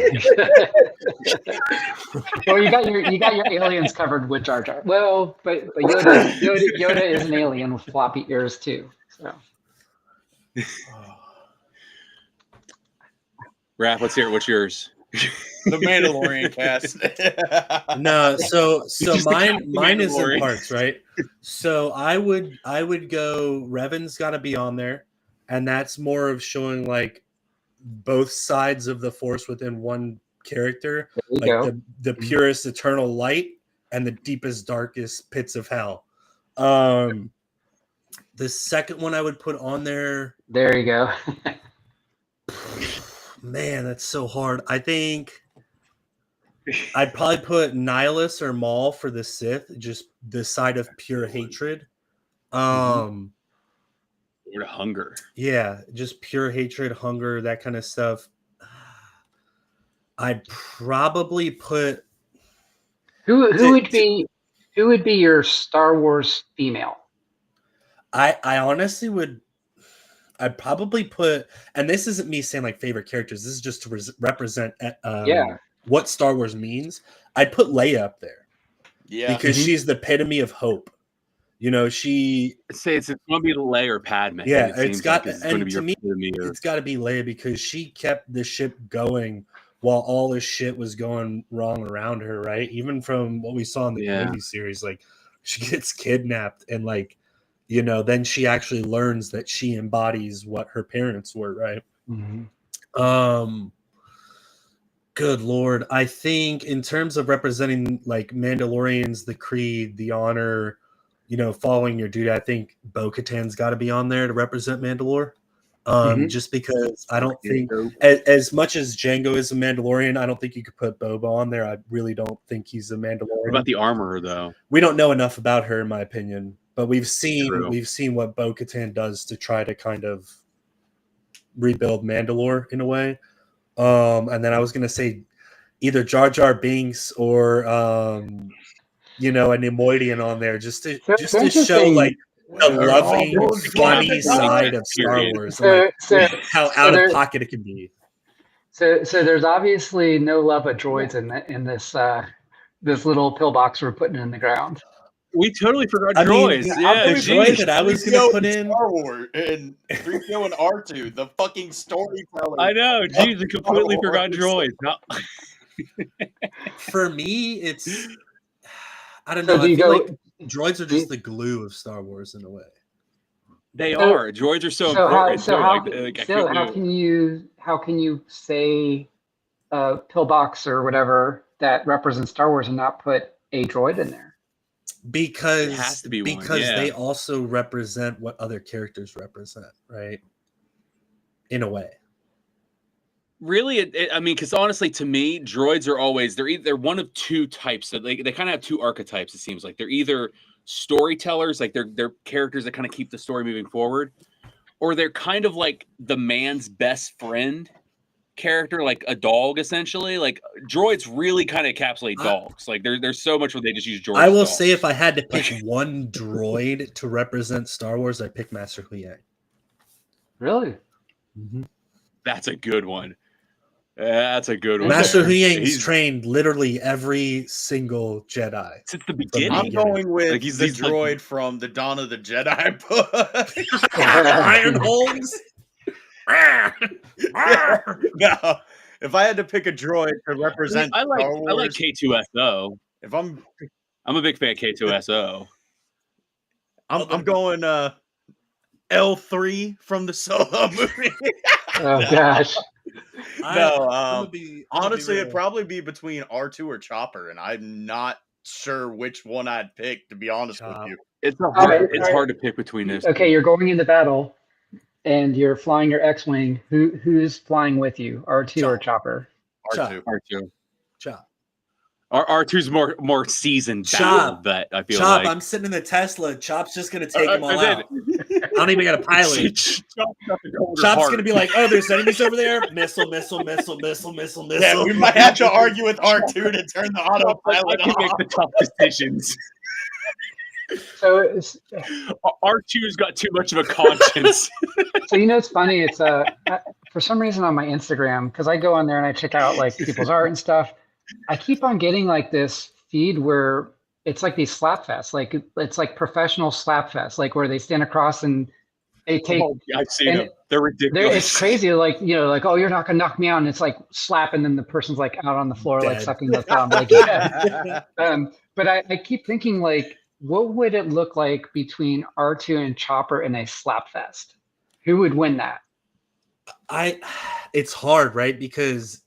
Speaker 4: Well, you got your aliens covered with Jar Jar. Well, but Yoda is an alien with floppy ears too. So.
Speaker 1: Raph, let's hear it. What's yours?
Speaker 2: The Mandalorian cast.
Speaker 3: No, so
Speaker 1: Just the
Speaker 3: mine is in
Speaker 1: Mandalorian.
Speaker 3: parts, right? So I would go Revan's got to be on there, and that's more of showing like both sides of the Force within one character,
Speaker 4: There you
Speaker 3: like
Speaker 4: go.
Speaker 3: the purest eternal light and the deepest darkest pits of hell. The second one I would put on there,
Speaker 4: There you go.
Speaker 3: man, that's so hard. I think I'd probably put Nihilus or Maul for the Sith, just the side of pure hatred.
Speaker 1: Or hunger.
Speaker 3: Yeah, just pure hatred, hunger, that kind of stuff. I'd probably put
Speaker 4: Who would be your Star Wars female?
Speaker 3: I honestly would. I'd probably put, and this isn't me saying like favorite characters. This is just to represent what Star Wars means. I'd put Leia up there, because she's the epitome of hope. She.
Speaker 1: I'd say it's going to be Leia or Padme.
Speaker 3: Yeah,
Speaker 1: it's got to be
Speaker 3: to me, it's got to be Leia, because she kept the ship going while all this shit was going wrong around her. Right, even from what we saw in the movie series, like she gets kidnapped and like. Then she actually learns that she embodies what her parents were, right? Mm-hmm. Good Lord. I think in terms of representing like Mandalorians, the creed, the honor, following your duty, I think Bo-Katan's got to be on there to represent Mandalore. Just because I don't think, as much as Django is a Mandalorian, I don't think you could put Boba on there. I really don't think he's a Mandalorian.
Speaker 1: What about the armorer, though?
Speaker 3: We don't know enough about her, in my opinion, but we've seen what Bo-Katan does to try to kind of rebuild Mandalore in a way. And then I was gonna say either Jar Jar Binks or you know, a Nemoidian on there just to show like the loving, funny side of Star Wars, like how out of pocket it can be.
Speaker 4: So there's obviously no love of droids in this little pillbox we're putting in the ground.
Speaker 1: We totally forgot droids.
Speaker 3: The droid that I was going to put in
Speaker 2: Star Wars and 3PO and R2, the fucking storyteller.
Speaker 1: I know, Jesus, I completely forgot droids. No.
Speaker 3: For me, it's I don't know. I feel like droids are just the glue of Star Wars in a way.
Speaker 1: They are. Droids are so important.
Speaker 4: How can you say pillbox or whatever that represents Star Wars and not put a droid in there?
Speaker 3: Because
Speaker 1: it has to be
Speaker 3: they also represent what other characters represent, right? In a way.
Speaker 1: Really, I mean, because honestly, to me, droids are always they're one of two types that they kind of have two archetypes. It seems like they're either storytellers, like they're characters that kind of keep the story moving forward, or they're kind of like the man's best friend character, like a dog, essentially. Like droids really kind of encapsulate dogs. Like there's so much where they just use droids.
Speaker 3: I will say, if I had to pick one droid to represent Star Wars, I'd pick Master Huyang.
Speaker 4: Really?
Speaker 3: Mm-hmm.
Speaker 1: That's a good one. That's a good one.
Speaker 3: Master Huyang's trained literally every single Jedi
Speaker 1: since the beginning.
Speaker 2: I'm going with the droid from the Dawn of the Jedi book.
Speaker 3: Iron Holmes.
Speaker 2: No, if I had to pick a droid to represent
Speaker 1: Star Wars, I like K2SO.
Speaker 2: If I'm
Speaker 1: a big fan of K2SO.
Speaker 2: I'm going L3 from the Solo movie.
Speaker 4: Oh gosh.
Speaker 2: No, honestly, it'd probably be between R2 or Chopper, and I'm not sure which one I'd pick, to be honest with you.
Speaker 1: It's hard to pick between those.
Speaker 4: Okay, you're going into battle, and you're flying your X-wing. Who's flying with you, R2 or Chopper?
Speaker 2: R2.
Speaker 3: Chop.
Speaker 1: R2's more seasoned battle vet, I feel like.
Speaker 3: I'm sitting in the Tesla. Chop's just going to take them all out. I don't even got a pilot. Chop's going to be like, oh, there's enemies over there. Missile.
Speaker 2: Yeah, we might have to argue with R2 to turn the autopilot off.
Speaker 1: Make the tough decisions.
Speaker 4: So
Speaker 1: R2's got too much of a conscience.
Speaker 4: So it's funny. It's for some reason on my Instagram, because I go on there and I check out like people's art and stuff. I keep on getting like this feed where it's like these slap fests, like it's like professional slap fests, like where they stand across and they take. Oh,
Speaker 1: I've seen them. They're ridiculous.
Speaker 4: It's crazy. Like like, oh, you're not gonna knock me out, and it's like slap, and then the person's like out on the floor, like sucking their thumb. Like, yeah. But I keep thinking like, what would it look like between R2 and Chopper in a slap fest? Who would win that?
Speaker 3: It's hard, right? Because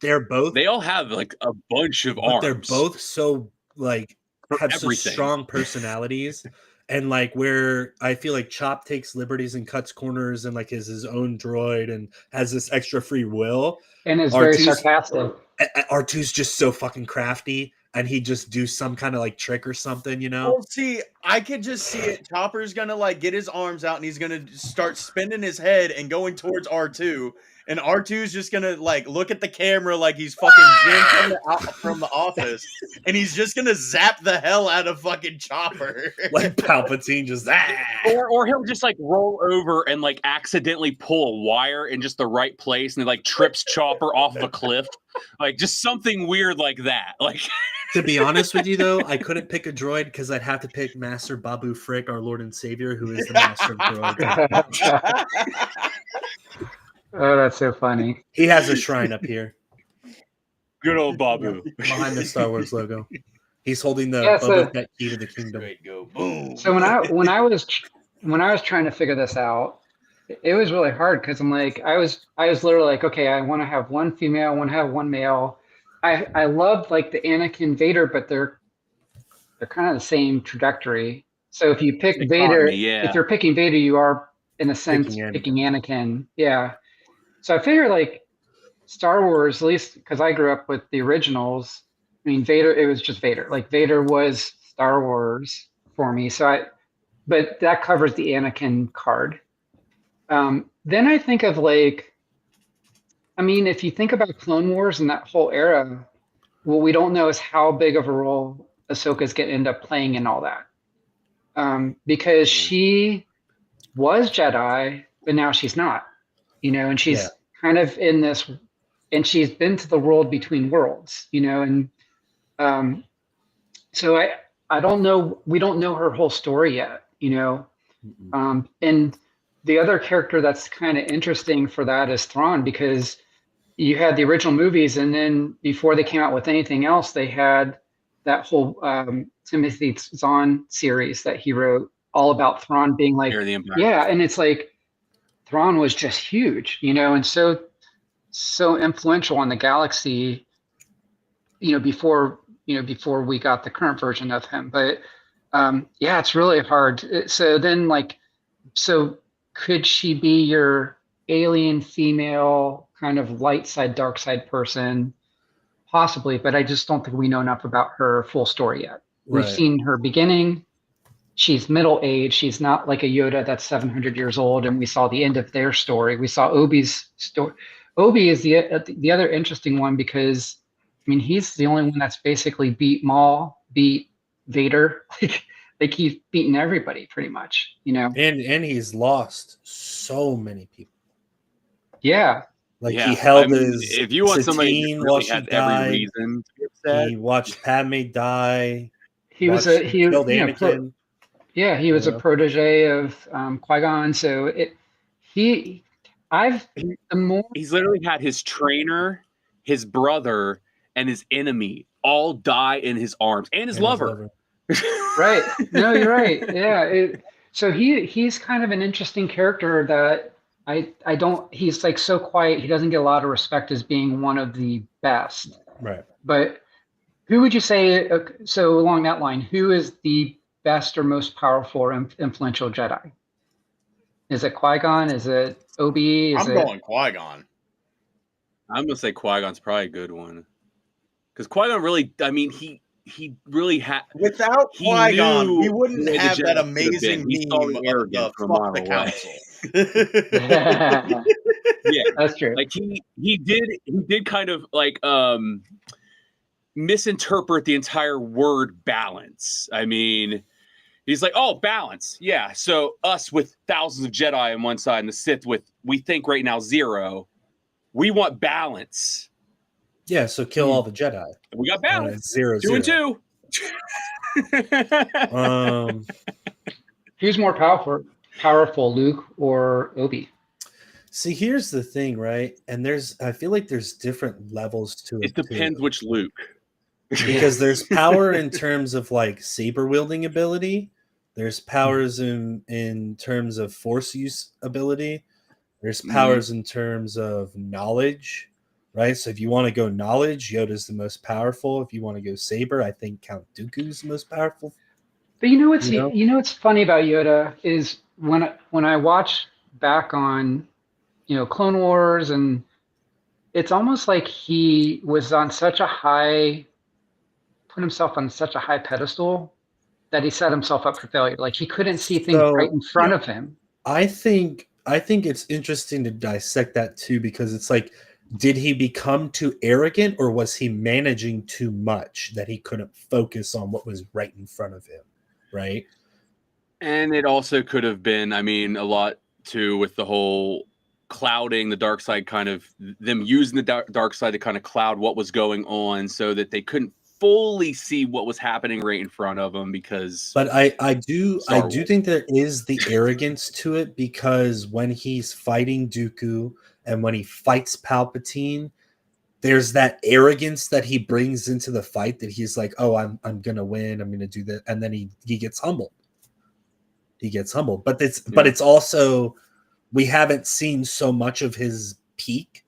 Speaker 3: they
Speaker 1: all have like a bunch of arms.
Speaker 3: They're both so like have such strong personalities, and like where I feel like Chop takes liberties and cuts corners and like is his own droid and has this extra free will
Speaker 4: and is very sarcastic.
Speaker 3: R2's just so fucking crafty, and he just do some kind of like trick or something,
Speaker 2: Well, see, I could just see it. Chopper's gonna like get his arms out and he's gonna start spinning his head and going towards R2. And R2's just gonna like look at the camera like he's fucking Jim from the Office, and he's just gonna zap the hell out of fucking Chopper,
Speaker 3: like Palpatine, just
Speaker 1: or he'll just like roll over and like accidentally pull a wire in just the right place, and it like trips Chopper off of a cliff, like just something weird like that. Like,
Speaker 3: to be honest with you, though, I couldn't pick a droid because I'd have to pick Master Babu Frick, our Lord and Savior, who is the master of droids.
Speaker 4: Oh, that's so funny.
Speaker 3: He has a shrine up here.
Speaker 1: Good old Babu.
Speaker 3: Behind the Star Wars logo. He's holding the Boba Fett key to the kingdom.
Speaker 2: Go, boom.
Speaker 4: So when I was trying to figure this out, it was really hard because I'm like, I was literally like, okay, I want to have one female, I want to have one male. I love like the Anakin Vader, but they're kind of the same trajectory. So if you pick Vader, if you're picking Vader, you are in a sense, picking Anakin. Yeah. So I figure like Star Wars, at least because I grew up with the originals. I mean, Vader, it was just Vader. Like Vader was Star Wars for me. But that covers the Anakin card. Then I think of like, I mean, if you think about Clone Wars and that whole era, what we don't know is how big of a role Ahsoka's going to end up playing in all that. Because she was Jedi, but now she's not, and she's kind of in this, and she's been to the world between worlds, and so I don't know, we don't know her whole story yet, and the other character that's kind of interesting for that is Thrawn, because you had the original movies, and then before they came out with anything else, they had that whole Timothy Zahn series that he wrote, all about Thrawn being like, and it's like Thrawn was just huge, and so influential on the galaxy, before we got the current version of him. But it's really hard. So then so could she be your alien female kind of light side, dark side person? Possibly, but I just don't think we know enough about her full story yet. We've seen her beginning. She's middle age. She's not like a Yoda that's 700 years old, and we saw the end of their story. We saw Obi's story. Obi is the other interesting one, because I mean, he's the only one that's basically beat Maul, beat Vader. Like he's beaten everybody pretty much,
Speaker 3: And he's lost so many people.
Speaker 4: Yeah.
Speaker 3: Like he held his.
Speaker 1: If you want somebody who really has every reason to be upset,
Speaker 3: he watched Padme die.
Speaker 4: He killed Anakin. He was a protege of Qui-Gon. So he's
Speaker 1: literally had his trainer, his brother, and his enemy all die in his arms, and his lover.
Speaker 4: Right. No, you're right. Yeah. So he's kind of an interesting character that I don't, he's like so quiet. He doesn't get a lot of respect as being one of the best.
Speaker 3: Right.
Speaker 4: But who would you say, so along that line, who is the best or most powerful or influential Jedi? Is it Qui-Gon? Is it Obi?
Speaker 2: I'm going Qui-Gon.
Speaker 1: I'm going to say Qui-Gon's probably a good one. Because Qui-Gon really, I mean, he really had.
Speaker 2: Without Qui-Gon, we wouldn't have that amazing meme of the fuck the council.
Speaker 1: Yeah,
Speaker 4: that's true.
Speaker 1: Like he did kind of like misinterpret the entire word balance. I mean, he's like, oh, balance. Yeah. So us with thousands of Jedi on one side and the Sith with, we think right now, 0. We want balance.
Speaker 3: Yeah. So kill all the Jedi.
Speaker 1: We got balance.
Speaker 3: 0,
Speaker 1: 2 and 2.
Speaker 4: Who's more powerful, Luke or Obi?
Speaker 3: See, here's the thing, right? And I feel like there's different levels to it.
Speaker 1: It depends which Luke.
Speaker 3: Because there's power in terms of like saber wielding ability. There's powers in terms of force use ability. There's powers in terms of knowledge, right? So if you want to go knowledge, Yoda's the most powerful. If you want to go saber, I think Count Dooku's the most powerful.
Speaker 4: But what's funny about Yoda is when I watch back on, Clone Wars, and it's almost like he was on such a high, put himself on such a high pedestal that he set himself up for failure. Like he couldn't see things right in front of him.
Speaker 3: I think it's interesting to dissect that too, because it's like, did he become too arrogant, or was he managing too much that he couldn't focus on what was right in front of him? Right.
Speaker 1: And it also could have been, I mean, a lot too with the whole clouding the dark side, kind of them using the dark side to kind of cloud what was going on so that they couldn't fully see what was happening right in front of them. Because
Speaker 3: but I do think there is the arrogance to it, because when he's fighting Dooku and when he fights Palpatine, there's that arrogance that he brings into the fight, that he's like, oh, I'm gonna win, I'm gonna do that, and then he gets humbled. But it's also, we haven't seen so much of his peak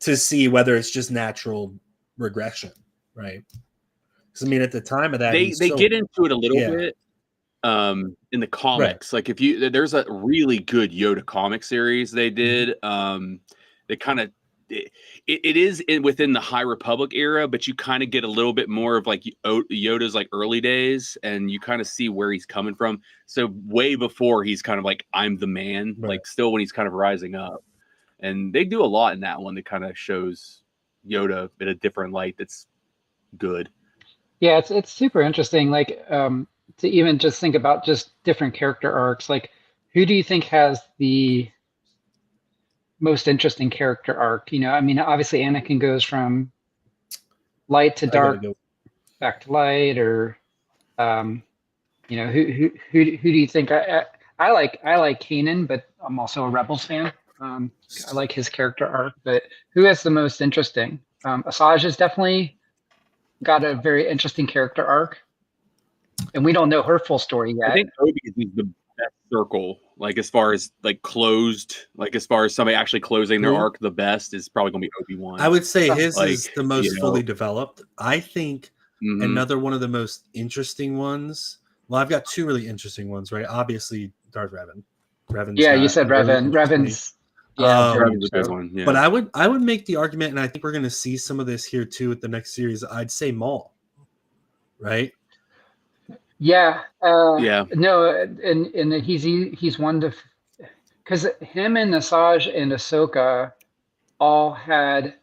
Speaker 3: to see whether it's just natural regression, right? Because I mean, at the time of that,
Speaker 1: they get into it a little bit. in the comics. Like if you there's a really good Yoda comic series they did. They kind of it is within the High Republic era, but you kind of get a little bit more of like Yoda's like early days, and you kind of see where he's coming from. So way before he's kind of like I'm the man, like still when he's kind of rising up. And they do a lot in that one that kind of shows Yoda in a different light. That's good.
Speaker 4: Yeah, it's super interesting. Like to even just think about just different character arcs. Like, who do you think has the most interesting character arc? You know, I mean, obviously Anakin goes from light to dark, back to light, or you know, who do you think? I like Kanan, but I'm also a Rebels fan. I like his character arc, but who has the most interesting? Asajj has definitely got a very interesting character arc, and we don't know her full story yet.
Speaker 1: I think Obi is the best circle, like as far as like closed, like as far as somebody actually closing their arc, the best is probably gonna be Obi-Wan.
Speaker 3: I would say his is the most fully developed. I think another one of the most interesting ones. Well, I've got two really interesting ones, right? Obviously, Darth Revan.
Speaker 4: Yeah, you said Revan. Revan's
Speaker 1: Revan's a good one. Yeah.
Speaker 3: But I would make the argument, and I think we're going to see some of this here too with the next series. I'd say Maul, right?
Speaker 4: Yeah.
Speaker 1: Yeah.
Speaker 4: No, and he's one to, because him and Asajj and Ahsoka all had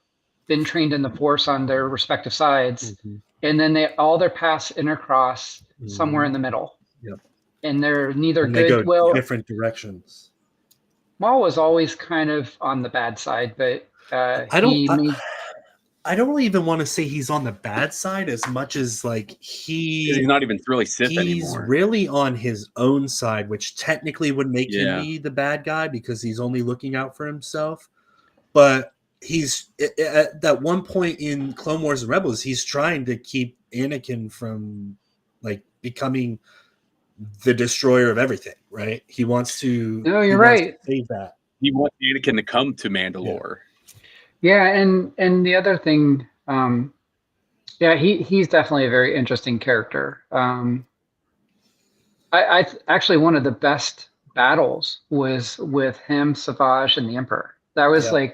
Speaker 4: been trained in the Force on their respective sides, and then all their paths intercross somewhere in the middle. Yep. And they're neither
Speaker 3: and
Speaker 4: good.
Speaker 3: They go
Speaker 4: well,
Speaker 3: different directions.
Speaker 4: Maul was always kind of on the bad side, but
Speaker 3: I don't even want to say he's on the bad side as much as like he's
Speaker 1: not even really Sith anymore.
Speaker 3: He's really on his own side, which technically would make him be the bad guy because he's only looking out for himself. But he's at that one point in Clone Wars and Rebels, he's trying to keep Anakin from like becoming the destroyer of everything, right? He wants to.
Speaker 4: No, you're right.
Speaker 3: Save that.
Speaker 1: He wants Anakin to come to Mandalore.
Speaker 4: Yeah, and the other thing, he's definitely a very interesting character. I actually one of the best battles was with him, Savage, and the Emperor. That was
Speaker 1: Oh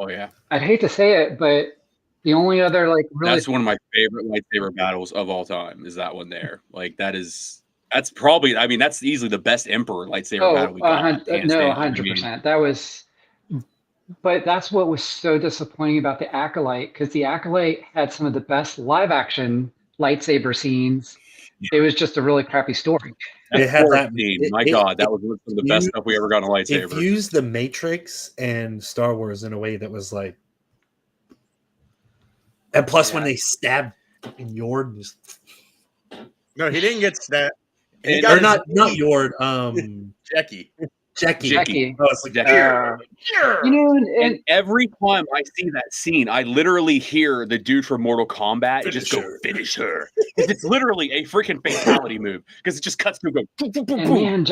Speaker 1: yeah.
Speaker 4: I'd hate to say it, but the only other like really
Speaker 1: that's one of my favorite lightsaber battles of all time. Is that one there? Like that's probably. I mean, that's easily the best Emperor lightsaber battle we got.
Speaker 4: 100%. That was. But that's what was so disappointing about the Acolyte, because the Acolyte had some of the best live action lightsaber scenes. It was just a really crappy story.
Speaker 3: It had that
Speaker 1: scene. My God, that was one of the best stuff we ever got on a lightsaber.
Speaker 3: It used the Matrix and Star Wars in a way that was like, and plus when they stabbed in Yord,
Speaker 2: no, he didn't get stabbed.
Speaker 3: Or not Yord,
Speaker 4: Jackie.
Speaker 3: Oh, it's like
Speaker 1: and every time I see that scene, I literally hear the dude from Mortal Kombat just go, finish her. It's literally a freaking fatality move because it just cuts through.
Speaker 4: Man,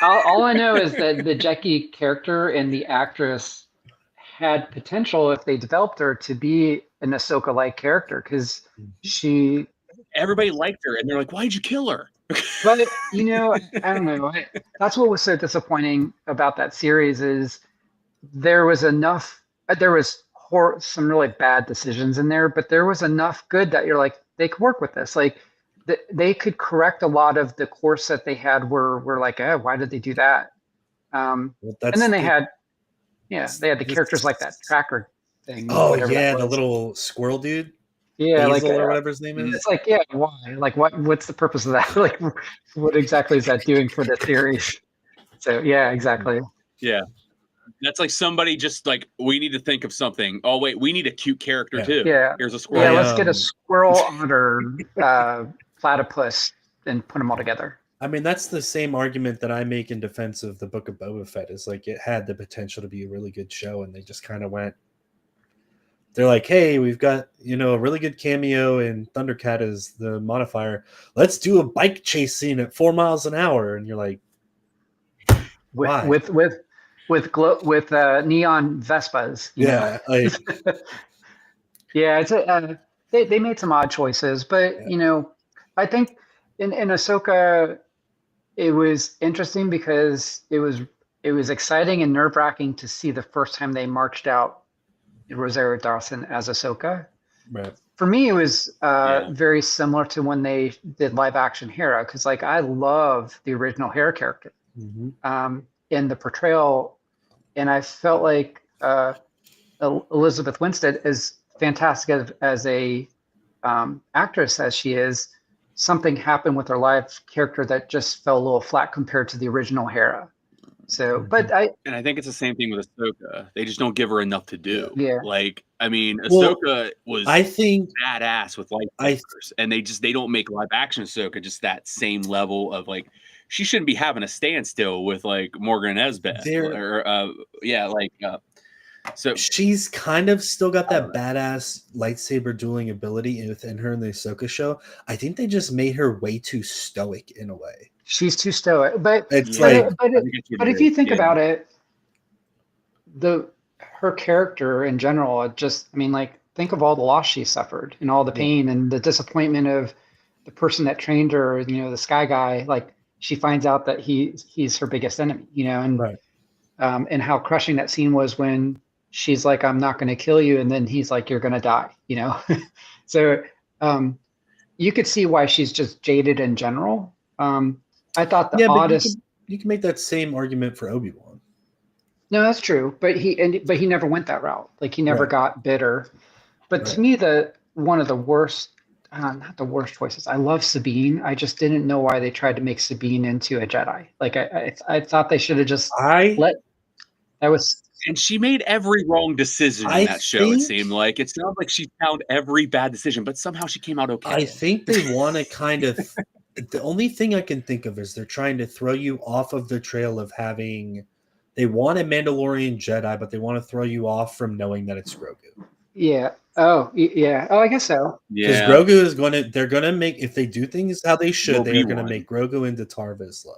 Speaker 4: all I know is that the Jackie character and the actress had potential if they developed her to be an Ahsoka-like character because
Speaker 1: everybody liked her and they're like, why'd you kill her?
Speaker 4: But I don't know. That's what was so disappointing about that series is there was some really bad decisions in there, but there was enough good that you're like they could work with this. Like they could correct a lot of the course that they had. Were like, why did they do that? And then they had the characters like that tracker thing.
Speaker 3: Oh yeah, the little squirrel dude.
Speaker 4: Yeah,
Speaker 3: Basil or whatever his name is.
Speaker 4: It's like, why? Like, what's the purpose of that? Like, what exactly is that doing for the series? So, yeah, exactly.
Speaker 1: Yeah, that's like somebody just like we need to think of something. Oh wait, we need a cute character too.
Speaker 4: Yeah,
Speaker 1: here's a squirrel.
Speaker 4: Yeah, let's get a squirrel, otter, platypus, and put them all together.
Speaker 3: I mean, that's the same argument that I make in defense of the Book of Boba Fett. Is like it had the potential to be a really good show, and they just kind of went. They're like, hey, we've got, a really good cameo in Thundercat as the modifier. Let's do a bike chase scene at 4 miles an hour. And you're like, why?
Speaker 4: With neon Vespas.
Speaker 3: Yeah.
Speaker 4: Yeah. It's they made some odd choices, but I think in Ahsoka, it was interesting because it was exciting and nerve-wracking to see the first time they marched out Rosario Dawson as Ahsoka.
Speaker 3: Right.
Speaker 4: For me, it was very similar to when they did live action Hera, because like I love the original Hera character in the portrayal, and I felt like Elizabeth Winstead is fantastic as a actress as she is. Something happened with her live character that just fell a little flat compared to the original Hera. So, but I
Speaker 1: think it's the same thing with Ahsoka. They just don't give her enough to do.
Speaker 4: Yeah.
Speaker 1: Like, I mean, Ahsoka was
Speaker 3: I think
Speaker 1: badass with lightsabers, and they don't make live action Ahsoka just that same level of like she shouldn't be having a standstill with like Morgan Elsbeth so
Speaker 3: she's kind of still got that badass lightsaber dueling ability within her in the Ahsoka show. I think they just made her way too stoic in a way.
Speaker 4: She's too stoic, but
Speaker 3: it's
Speaker 4: but if you think about it, her character in general, I mean, like think of all the loss she suffered and all the pain and the disappointment of the person that trained her, the Sky Guy. Like she finds out that he's her biggest enemy, and and how crushing that scene was when she's like, I'm not going to kill you. And then he's like, you're going to die, So you could see why she's just jaded in general. I thought the oddest.
Speaker 3: You can make that same argument for Obi-Wan.
Speaker 4: No, that's true. But he never went that route. Like he never got bitter. But to me, one of the worst, not the worst choices. I love Sabine. I just didn't know why they tried to make Sabine into a Jedi. Like I thought they should have just
Speaker 1: And she made every wrong decision in that show, it seemed like. It sounds like she found every bad decision, but somehow she came out okay.
Speaker 3: I think they want to kind of... The only thing I can think of is they're trying to throw you off of the trail of having... They want a Mandalorian Jedi, but they want to throw you off from knowing that it's Grogu.
Speaker 4: Yeah. Oh, yeah. Oh, I guess so.
Speaker 3: Because Grogu is going to... They're going to make... If they do things how they should, they're going to make Grogu into Tar Vizsla.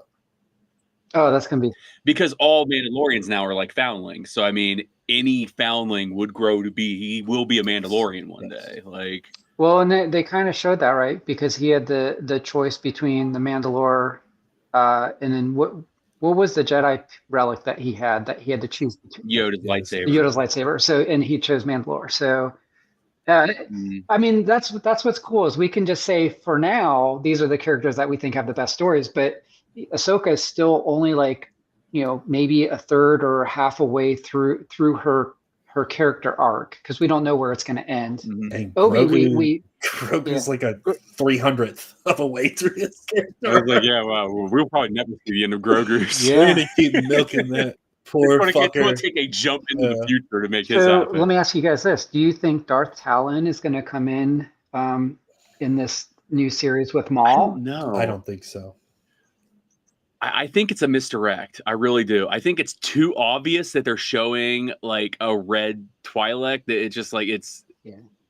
Speaker 4: Oh, that's going to be...
Speaker 1: Because all Mandalorians now are like foundlings. So, I mean, any foundling would grow to be... He will be a Mandalorian one day. Like...
Speaker 4: Well, and they kind of showed that, right? Because he had the choice between the Mandalore and then what was the Jedi relic that he had to choose between?
Speaker 1: Yoda's lightsaber.
Speaker 4: Yoda's lightsaber. So, and he chose Mandalore. So, I mean, that's what's cool is we can just say for now, these are the characters that we think have the best stories, but Ahsoka is still only like, maybe a third or half a way through her character arc because we don't know where it's going to end.
Speaker 3: And Grogu's like a 300th of a way through his character.
Speaker 1: I was like, yeah, well, we'll probably never see the end of Grogu's.
Speaker 3: We're gonna keep milking that poor fucker.
Speaker 1: He's gonna take a jump into the future to make his happen.
Speaker 4: Let me ask you guys this: do you think Darth Talon is going to come in this new series with Maul?
Speaker 1: No,
Speaker 3: I don't think so.
Speaker 1: I think it's a misdirect. I really do. I think it's too obvious that they're showing like a red Twi'lek that it's just like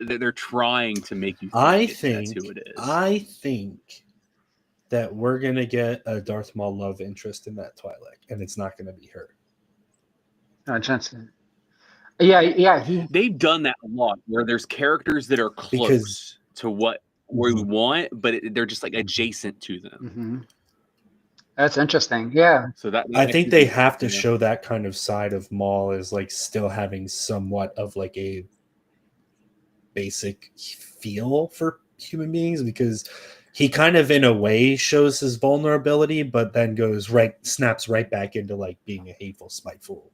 Speaker 1: they're trying to make you think that's who it is.
Speaker 3: I think that we're gonna get a Darth Maul love interest in that Twi'lek, and it's not gonna be her.
Speaker 4: Jensen. Yeah.
Speaker 1: They've done that a lot where there's characters that are close to what we want, but they're just like adjacent to them.
Speaker 4: Mm-hmm. That's interesting. Yeah.
Speaker 1: So that
Speaker 3: I think they have to show that kind of side of Maul as like still having somewhat of like a basic feel for human beings because he kind of in a way shows his vulnerability, but then snaps right back into like being a hateful, spiteful.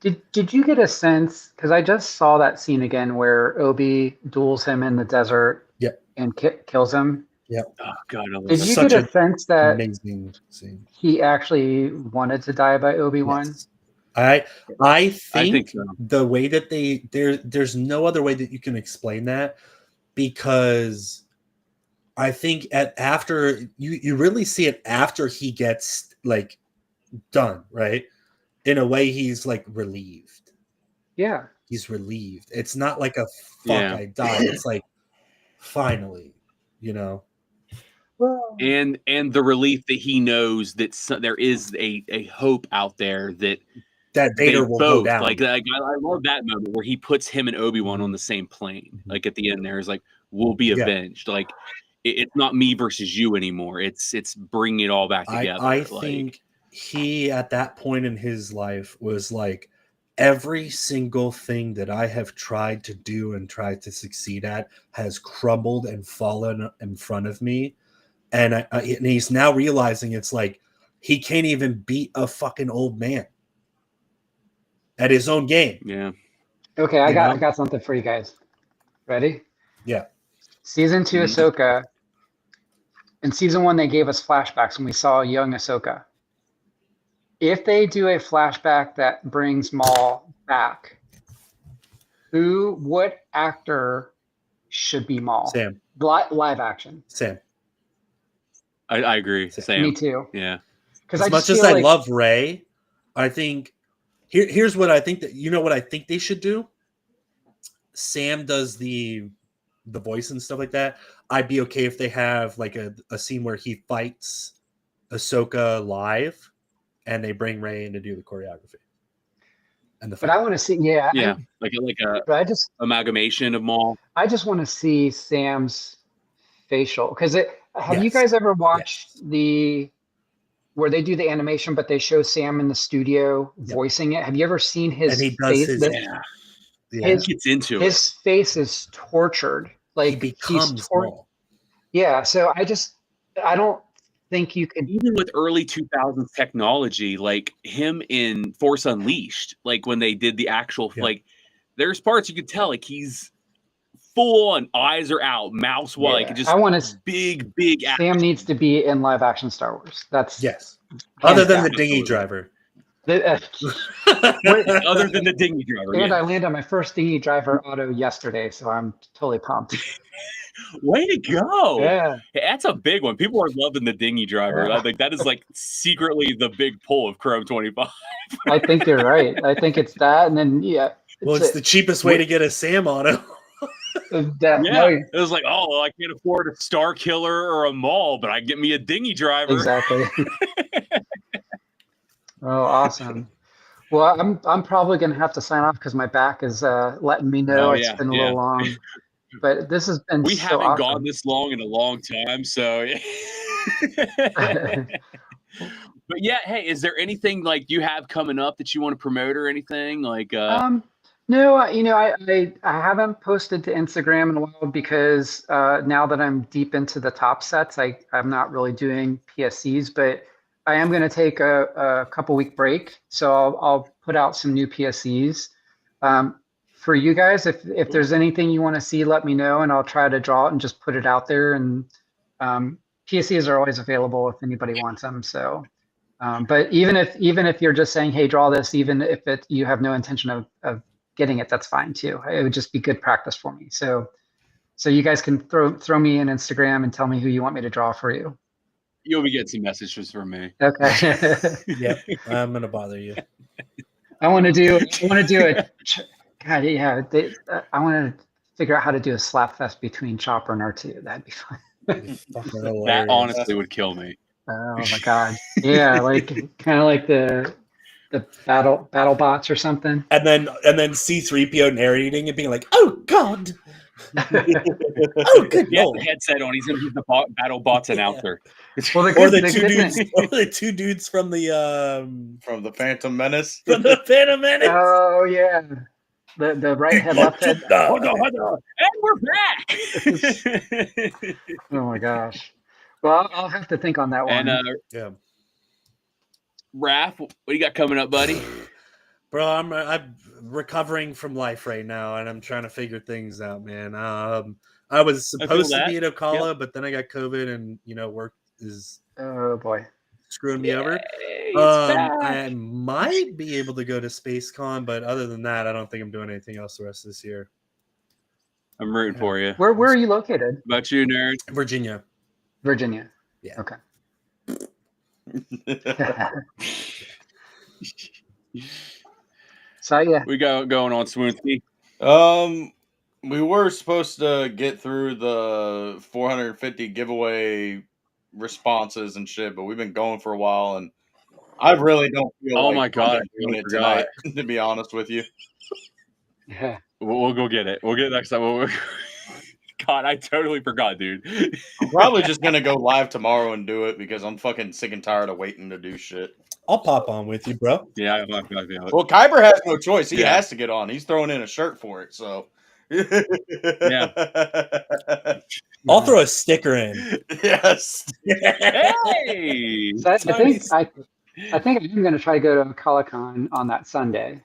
Speaker 4: Did you get a sense? Because I just saw that scene again where Obi duels him in the desert. And kills him.
Speaker 3: Yeah.
Speaker 1: Oh God!
Speaker 4: Did you get a sense that
Speaker 3: amazing scene.
Speaker 4: He actually wanted to die by Obi-Wan?
Speaker 3: Yes. I think
Speaker 1: so.
Speaker 3: The way that there's no other way that you can explain that because I think after you really see it after he gets like done, right? In a way, he's like relieved.
Speaker 4: Yeah,
Speaker 3: he's relieved. It's not like a I died. It's like finally,
Speaker 4: Well,
Speaker 1: and the relief that he knows that there is a hope out there that
Speaker 3: Vader will go down.
Speaker 1: Like I love that moment where he puts him and Obi-Wan on the same plane. Like at the end, there is like we'll be avenged. Like it's not me versus you anymore. It's bringing it all back together.
Speaker 3: I think he at that point in his life was like, every single thing that I have tried to do and tried to succeed at has crumbled and fallen in front of me, and he's now realizing it's like he can't even beat a fucking old man at his own game.
Speaker 1: Yeah.
Speaker 4: Okay, I got something for you guys. Ready?
Speaker 3: Yeah.
Speaker 4: Season 2 Ahsoka. In season 1, they gave us flashbacks when we saw young Ahsoka. If they do a flashback that brings Maul back, what actor should be Maul?
Speaker 3: Sam.
Speaker 4: Live action.
Speaker 3: Sam.
Speaker 1: I agree. Sam.
Speaker 4: Me too.
Speaker 1: Yeah.
Speaker 4: Because
Speaker 3: As much as I love Rey, I think here's what I think what I think they should do. Sam does the voice and stuff like that. I'd be okay if they have like a scene where he fights Ahsoka live, and they bring Rey in to do the choreography. And the fight.
Speaker 4: But I want to see,
Speaker 1: like a amalgamation of Maul.
Speaker 4: I just want to see Sam's facial, because have you guys ever watched where they do the animation, but they show Sam in the studio voicing it? Have you ever seen his face?
Speaker 1: He gets into it.
Speaker 4: His face is tortured. Like
Speaker 3: he becomes Maul.
Speaker 4: Yeah, so I don't think you can,
Speaker 1: even with early 2000s technology, like him in Force Unleashed, like when they did the actual like, there's parts you could tell like he's full on, eyes are out, mouth's wide, like just
Speaker 4: I want to
Speaker 1: big action.
Speaker 4: Sam needs to be in live action Star Wars. That's
Speaker 3: other than the dinghy driver.
Speaker 1: Other than the dinghy driver.
Speaker 4: And I landed my first dinghy driver auto yesterday, so I'm totally pumped.
Speaker 1: Way to go!
Speaker 4: Yeah,
Speaker 1: that's a big one. People are loving the dinghy driver.
Speaker 4: Yeah.
Speaker 1: I think that is like secretly the big pull of Chrome 25.
Speaker 4: I think you're right. I think it's that, and then
Speaker 3: it's the cheapest way to get a Sam auto.
Speaker 4: Definitely.
Speaker 1: It was like, oh, I can't afford a Star Killer or a Maul, but I get me a dinghy driver.
Speaker 4: Exactly. Oh, awesome. Well, I'm probably going to have to sign off because my back is letting me know it's been a little long. But this has been
Speaker 1: haven't
Speaker 4: awesome.
Speaker 1: gone this long in a long time, so But yeah, hey, is there anything like you have coming up that you want to promote or anything like
Speaker 4: No, I haven't posted to Instagram in a while because now that I'm deep into the top sets, I'm not really doing PSCs, but I am going to take a couple week break, so I'll put out some new PSCs. For you guys, if there's anything you want to see, let me know, and I'll try to draw it and just put it out there. And PSCs are always available if anybody wants them. So, but even if you're just saying, hey, draw this, even if you have no intention of getting it, that's fine too. It would just be good practice for me. So you guys can throw me an Instagram and tell me who you want me to draw for you.
Speaker 1: You'll be getting some messages from me.
Speaker 4: Okay.
Speaker 3: Yep, I'm gonna bother you.
Speaker 4: I want to do it. God, yeah. I want to figure out how to do a slap fest between Chopper and R2. That'd be fun.
Speaker 1: That honestly would kill me.
Speaker 4: Oh my god. Yeah, like kind of like the battle bots or something.
Speaker 3: And then C-3PO narrating and being like, "Oh God, oh good Lord."
Speaker 1: The headset on. He's gonna be the battle bots announcer.
Speaker 4: Well,
Speaker 3: the two dudes from the
Speaker 2: Phantom Menace.
Speaker 3: From the Phantom Menace.
Speaker 4: Oh yeah. The right head, left head.
Speaker 1: And we're back.
Speaker 4: Oh my gosh. Well, I'll have to think on that one.
Speaker 1: And Raph, what do you got coming up, buddy?
Speaker 3: Bro, I'm recovering from life right now, and I'm trying to figure things out, man. I was supposed to be at Ocala, but then I got COVID, and work is screwing me over. I might be able to go to SpaceCon, but other than that, I don't think I'm doing anything else the rest of this year.
Speaker 1: I'm rooting for you.
Speaker 4: Where are you located?
Speaker 1: About you, nerd?
Speaker 3: Virginia.
Speaker 4: Yeah. Okay. So yeah,
Speaker 1: we going on Swoonsky.
Speaker 2: We were supposed to get through the 450 giveaway responses and shit, but we've been going for a while, and I really don't feel.
Speaker 1: Oh my god,
Speaker 2: doing it tonight, to be honest with you.
Speaker 4: Yeah.
Speaker 1: We'll go get it. We'll get it next time. God, I totally forgot, dude.
Speaker 2: I'm probably just gonna go live tomorrow and do it because I'm fucking sick and tired of waiting to do shit.
Speaker 3: I'll pop on with you, bro.
Speaker 1: Yeah, I feel it.
Speaker 2: Well, Kyber has no choice. He
Speaker 1: Yeah.
Speaker 2: has to get on. He's throwing in a shirt for it, so
Speaker 1: Yeah.
Speaker 3: I'll throw a sticker in.
Speaker 2: Yes.
Speaker 1: Hey!
Speaker 4: So I think I'm going to try to go to Colicon on that Sunday.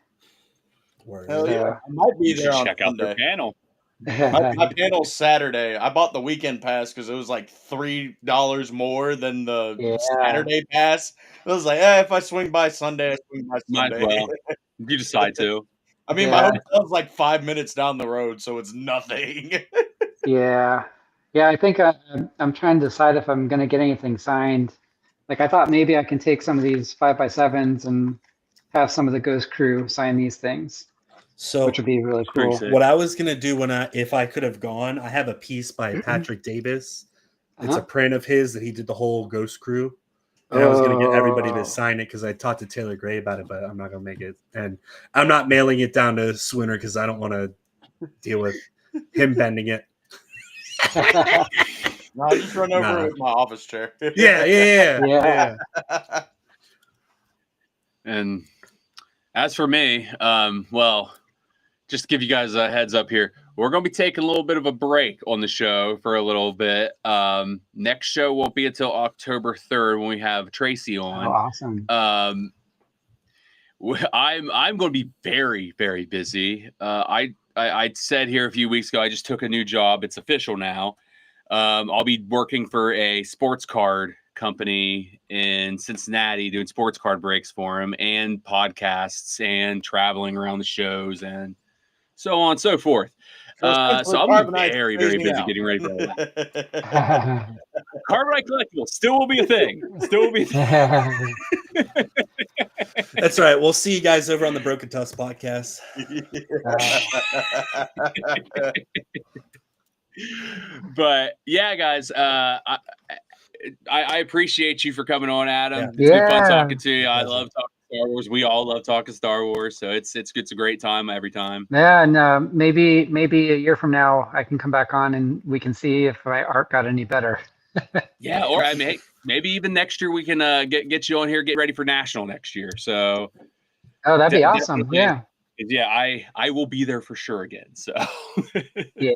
Speaker 2: Hell yeah.
Speaker 4: So,
Speaker 2: I might be
Speaker 1: You
Speaker 2: there
Speaker 1: should
Speaker 2: on
Speaker 1: check out their
Speaker 2: Sunday.
Speaker 1: panel.
Speaker 2: My panel's Saturday. I bought the weekend pass because it was like $3 more than the
Speaker 4: Yeah.
Speaker 2: Saturday pass. I was like, if I swing by Sunday, I swing by
Speaker 1: Might as
Speaker 2: Sunday.
Speaker 1: well. If you decide to.
Speaker 2: I mean, my hotel's like 5 minutes down the road, so it's nothing.
Speaker 4: Yeah. I think I'm trying to decide if I'm going to get anything signed. Like I thought maybe I can take some of these 5x7s and have some of the Ghost crew sign these things,
Speaker 3: So
Speaker 4: which would be really cool.
Speaker 1: sick.
Speaker 3: what I was gonna do if I could have gone, I have a piece by Patrick Davis. It's a print of his that he did the whole Ghost crew. And I was gonna get everybody to sign it because I talked to Taylor Gray about it, but I'm not gonna make it. And I'm not mailing it down to Swinner because I don't want to deal with him bending it.
Speaker 2: No, I just run over with my office chair.
Speaker 3: Yeah.
Speaker 1: And as for me, well, just to give you guys a heads up here, we're going to be taking a little bit of a break on the show for a little bit. Next show won't be until October 3rd when we have Tracy on.
Speaker 4: Oh, awesome.
Speaker 1: I'm going to be very, very busy. I said here a few weeks ago, I just took a new job. It's official now. I'll be working for a sports card company in Cincinnati doing sports card breaks for them and podcasts and traveling around the shows and so on and so forth. So I'm very, very busy getting ready for all that. Carbonite Collectibles still will be a thing.
Speaker 3: That's right. We'll see you guys over on the Broken Tusk podcast.
Speaker 1: But yeah, guys, I appreciate you for coming on, Adam. It's been fun talking to you. I love talking Star Wars. We all love talking Star Wars, so it's a great time every time.
Speaker 4: Yeah, and maybe a year from now I can come back on and we can see if my art got any better.
Speaker 1: Yeah, or I mean, hey, maybe even next year we can get you on here, get ready for National next year. So,
Speaker 4: that'd be awesome. Yeah.
Speaker 1: Yeah, I will be there for sure again. So,
Speaker 4: yeah,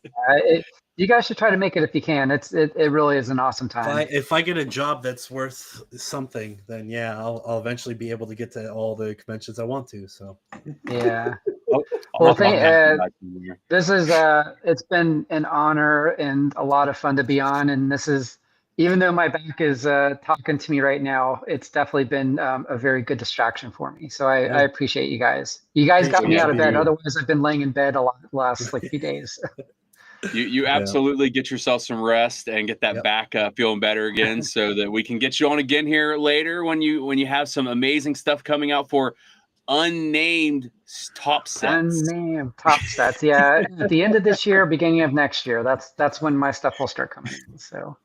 Speaker 4: you guys should try to make it if you can. It really is an awesome time.
Speaker 3: If I get a job that's worth something, then yeah, I'll eventually be able to get to all the conventions I want to. So
Speaker 4: yeah. Well, this is it's been an honor and a lot of fun to be on. And this is, even though my back is talking to me right now, it's definitely been a very good distraction for me. So I appreciate you guys. You guys got me out of bed. Otherwise, I've been laying in bed a lot last few days.
Speaker 1: You absolutely get yourself some rest and get that back feeling better again, so that we can get you on again here later when you have some amazing stuff coming out for unnamed top sets.
Speaker 4: Unnamed top sets. Yeah, at the end of this year, beginning of next year. That's when my stuff will start coming in. So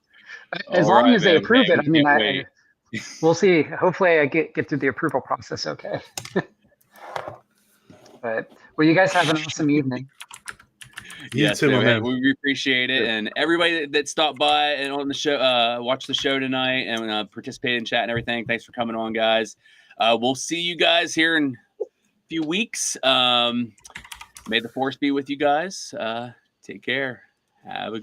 Speaker 4: as long as they approve it, I mean, we'll see. Hopefully, I get through the approval process. Okay. But well, you guys have an awesome evening.
Speaker 1: Yes, too, we appreciate it, and everybody that stopped by and on the show, watched the show tonight and participated in chat and everything. Thanks for coming on, guys. We'll see you guys here in a few weeks. May the force be with you guys. Take care. Have a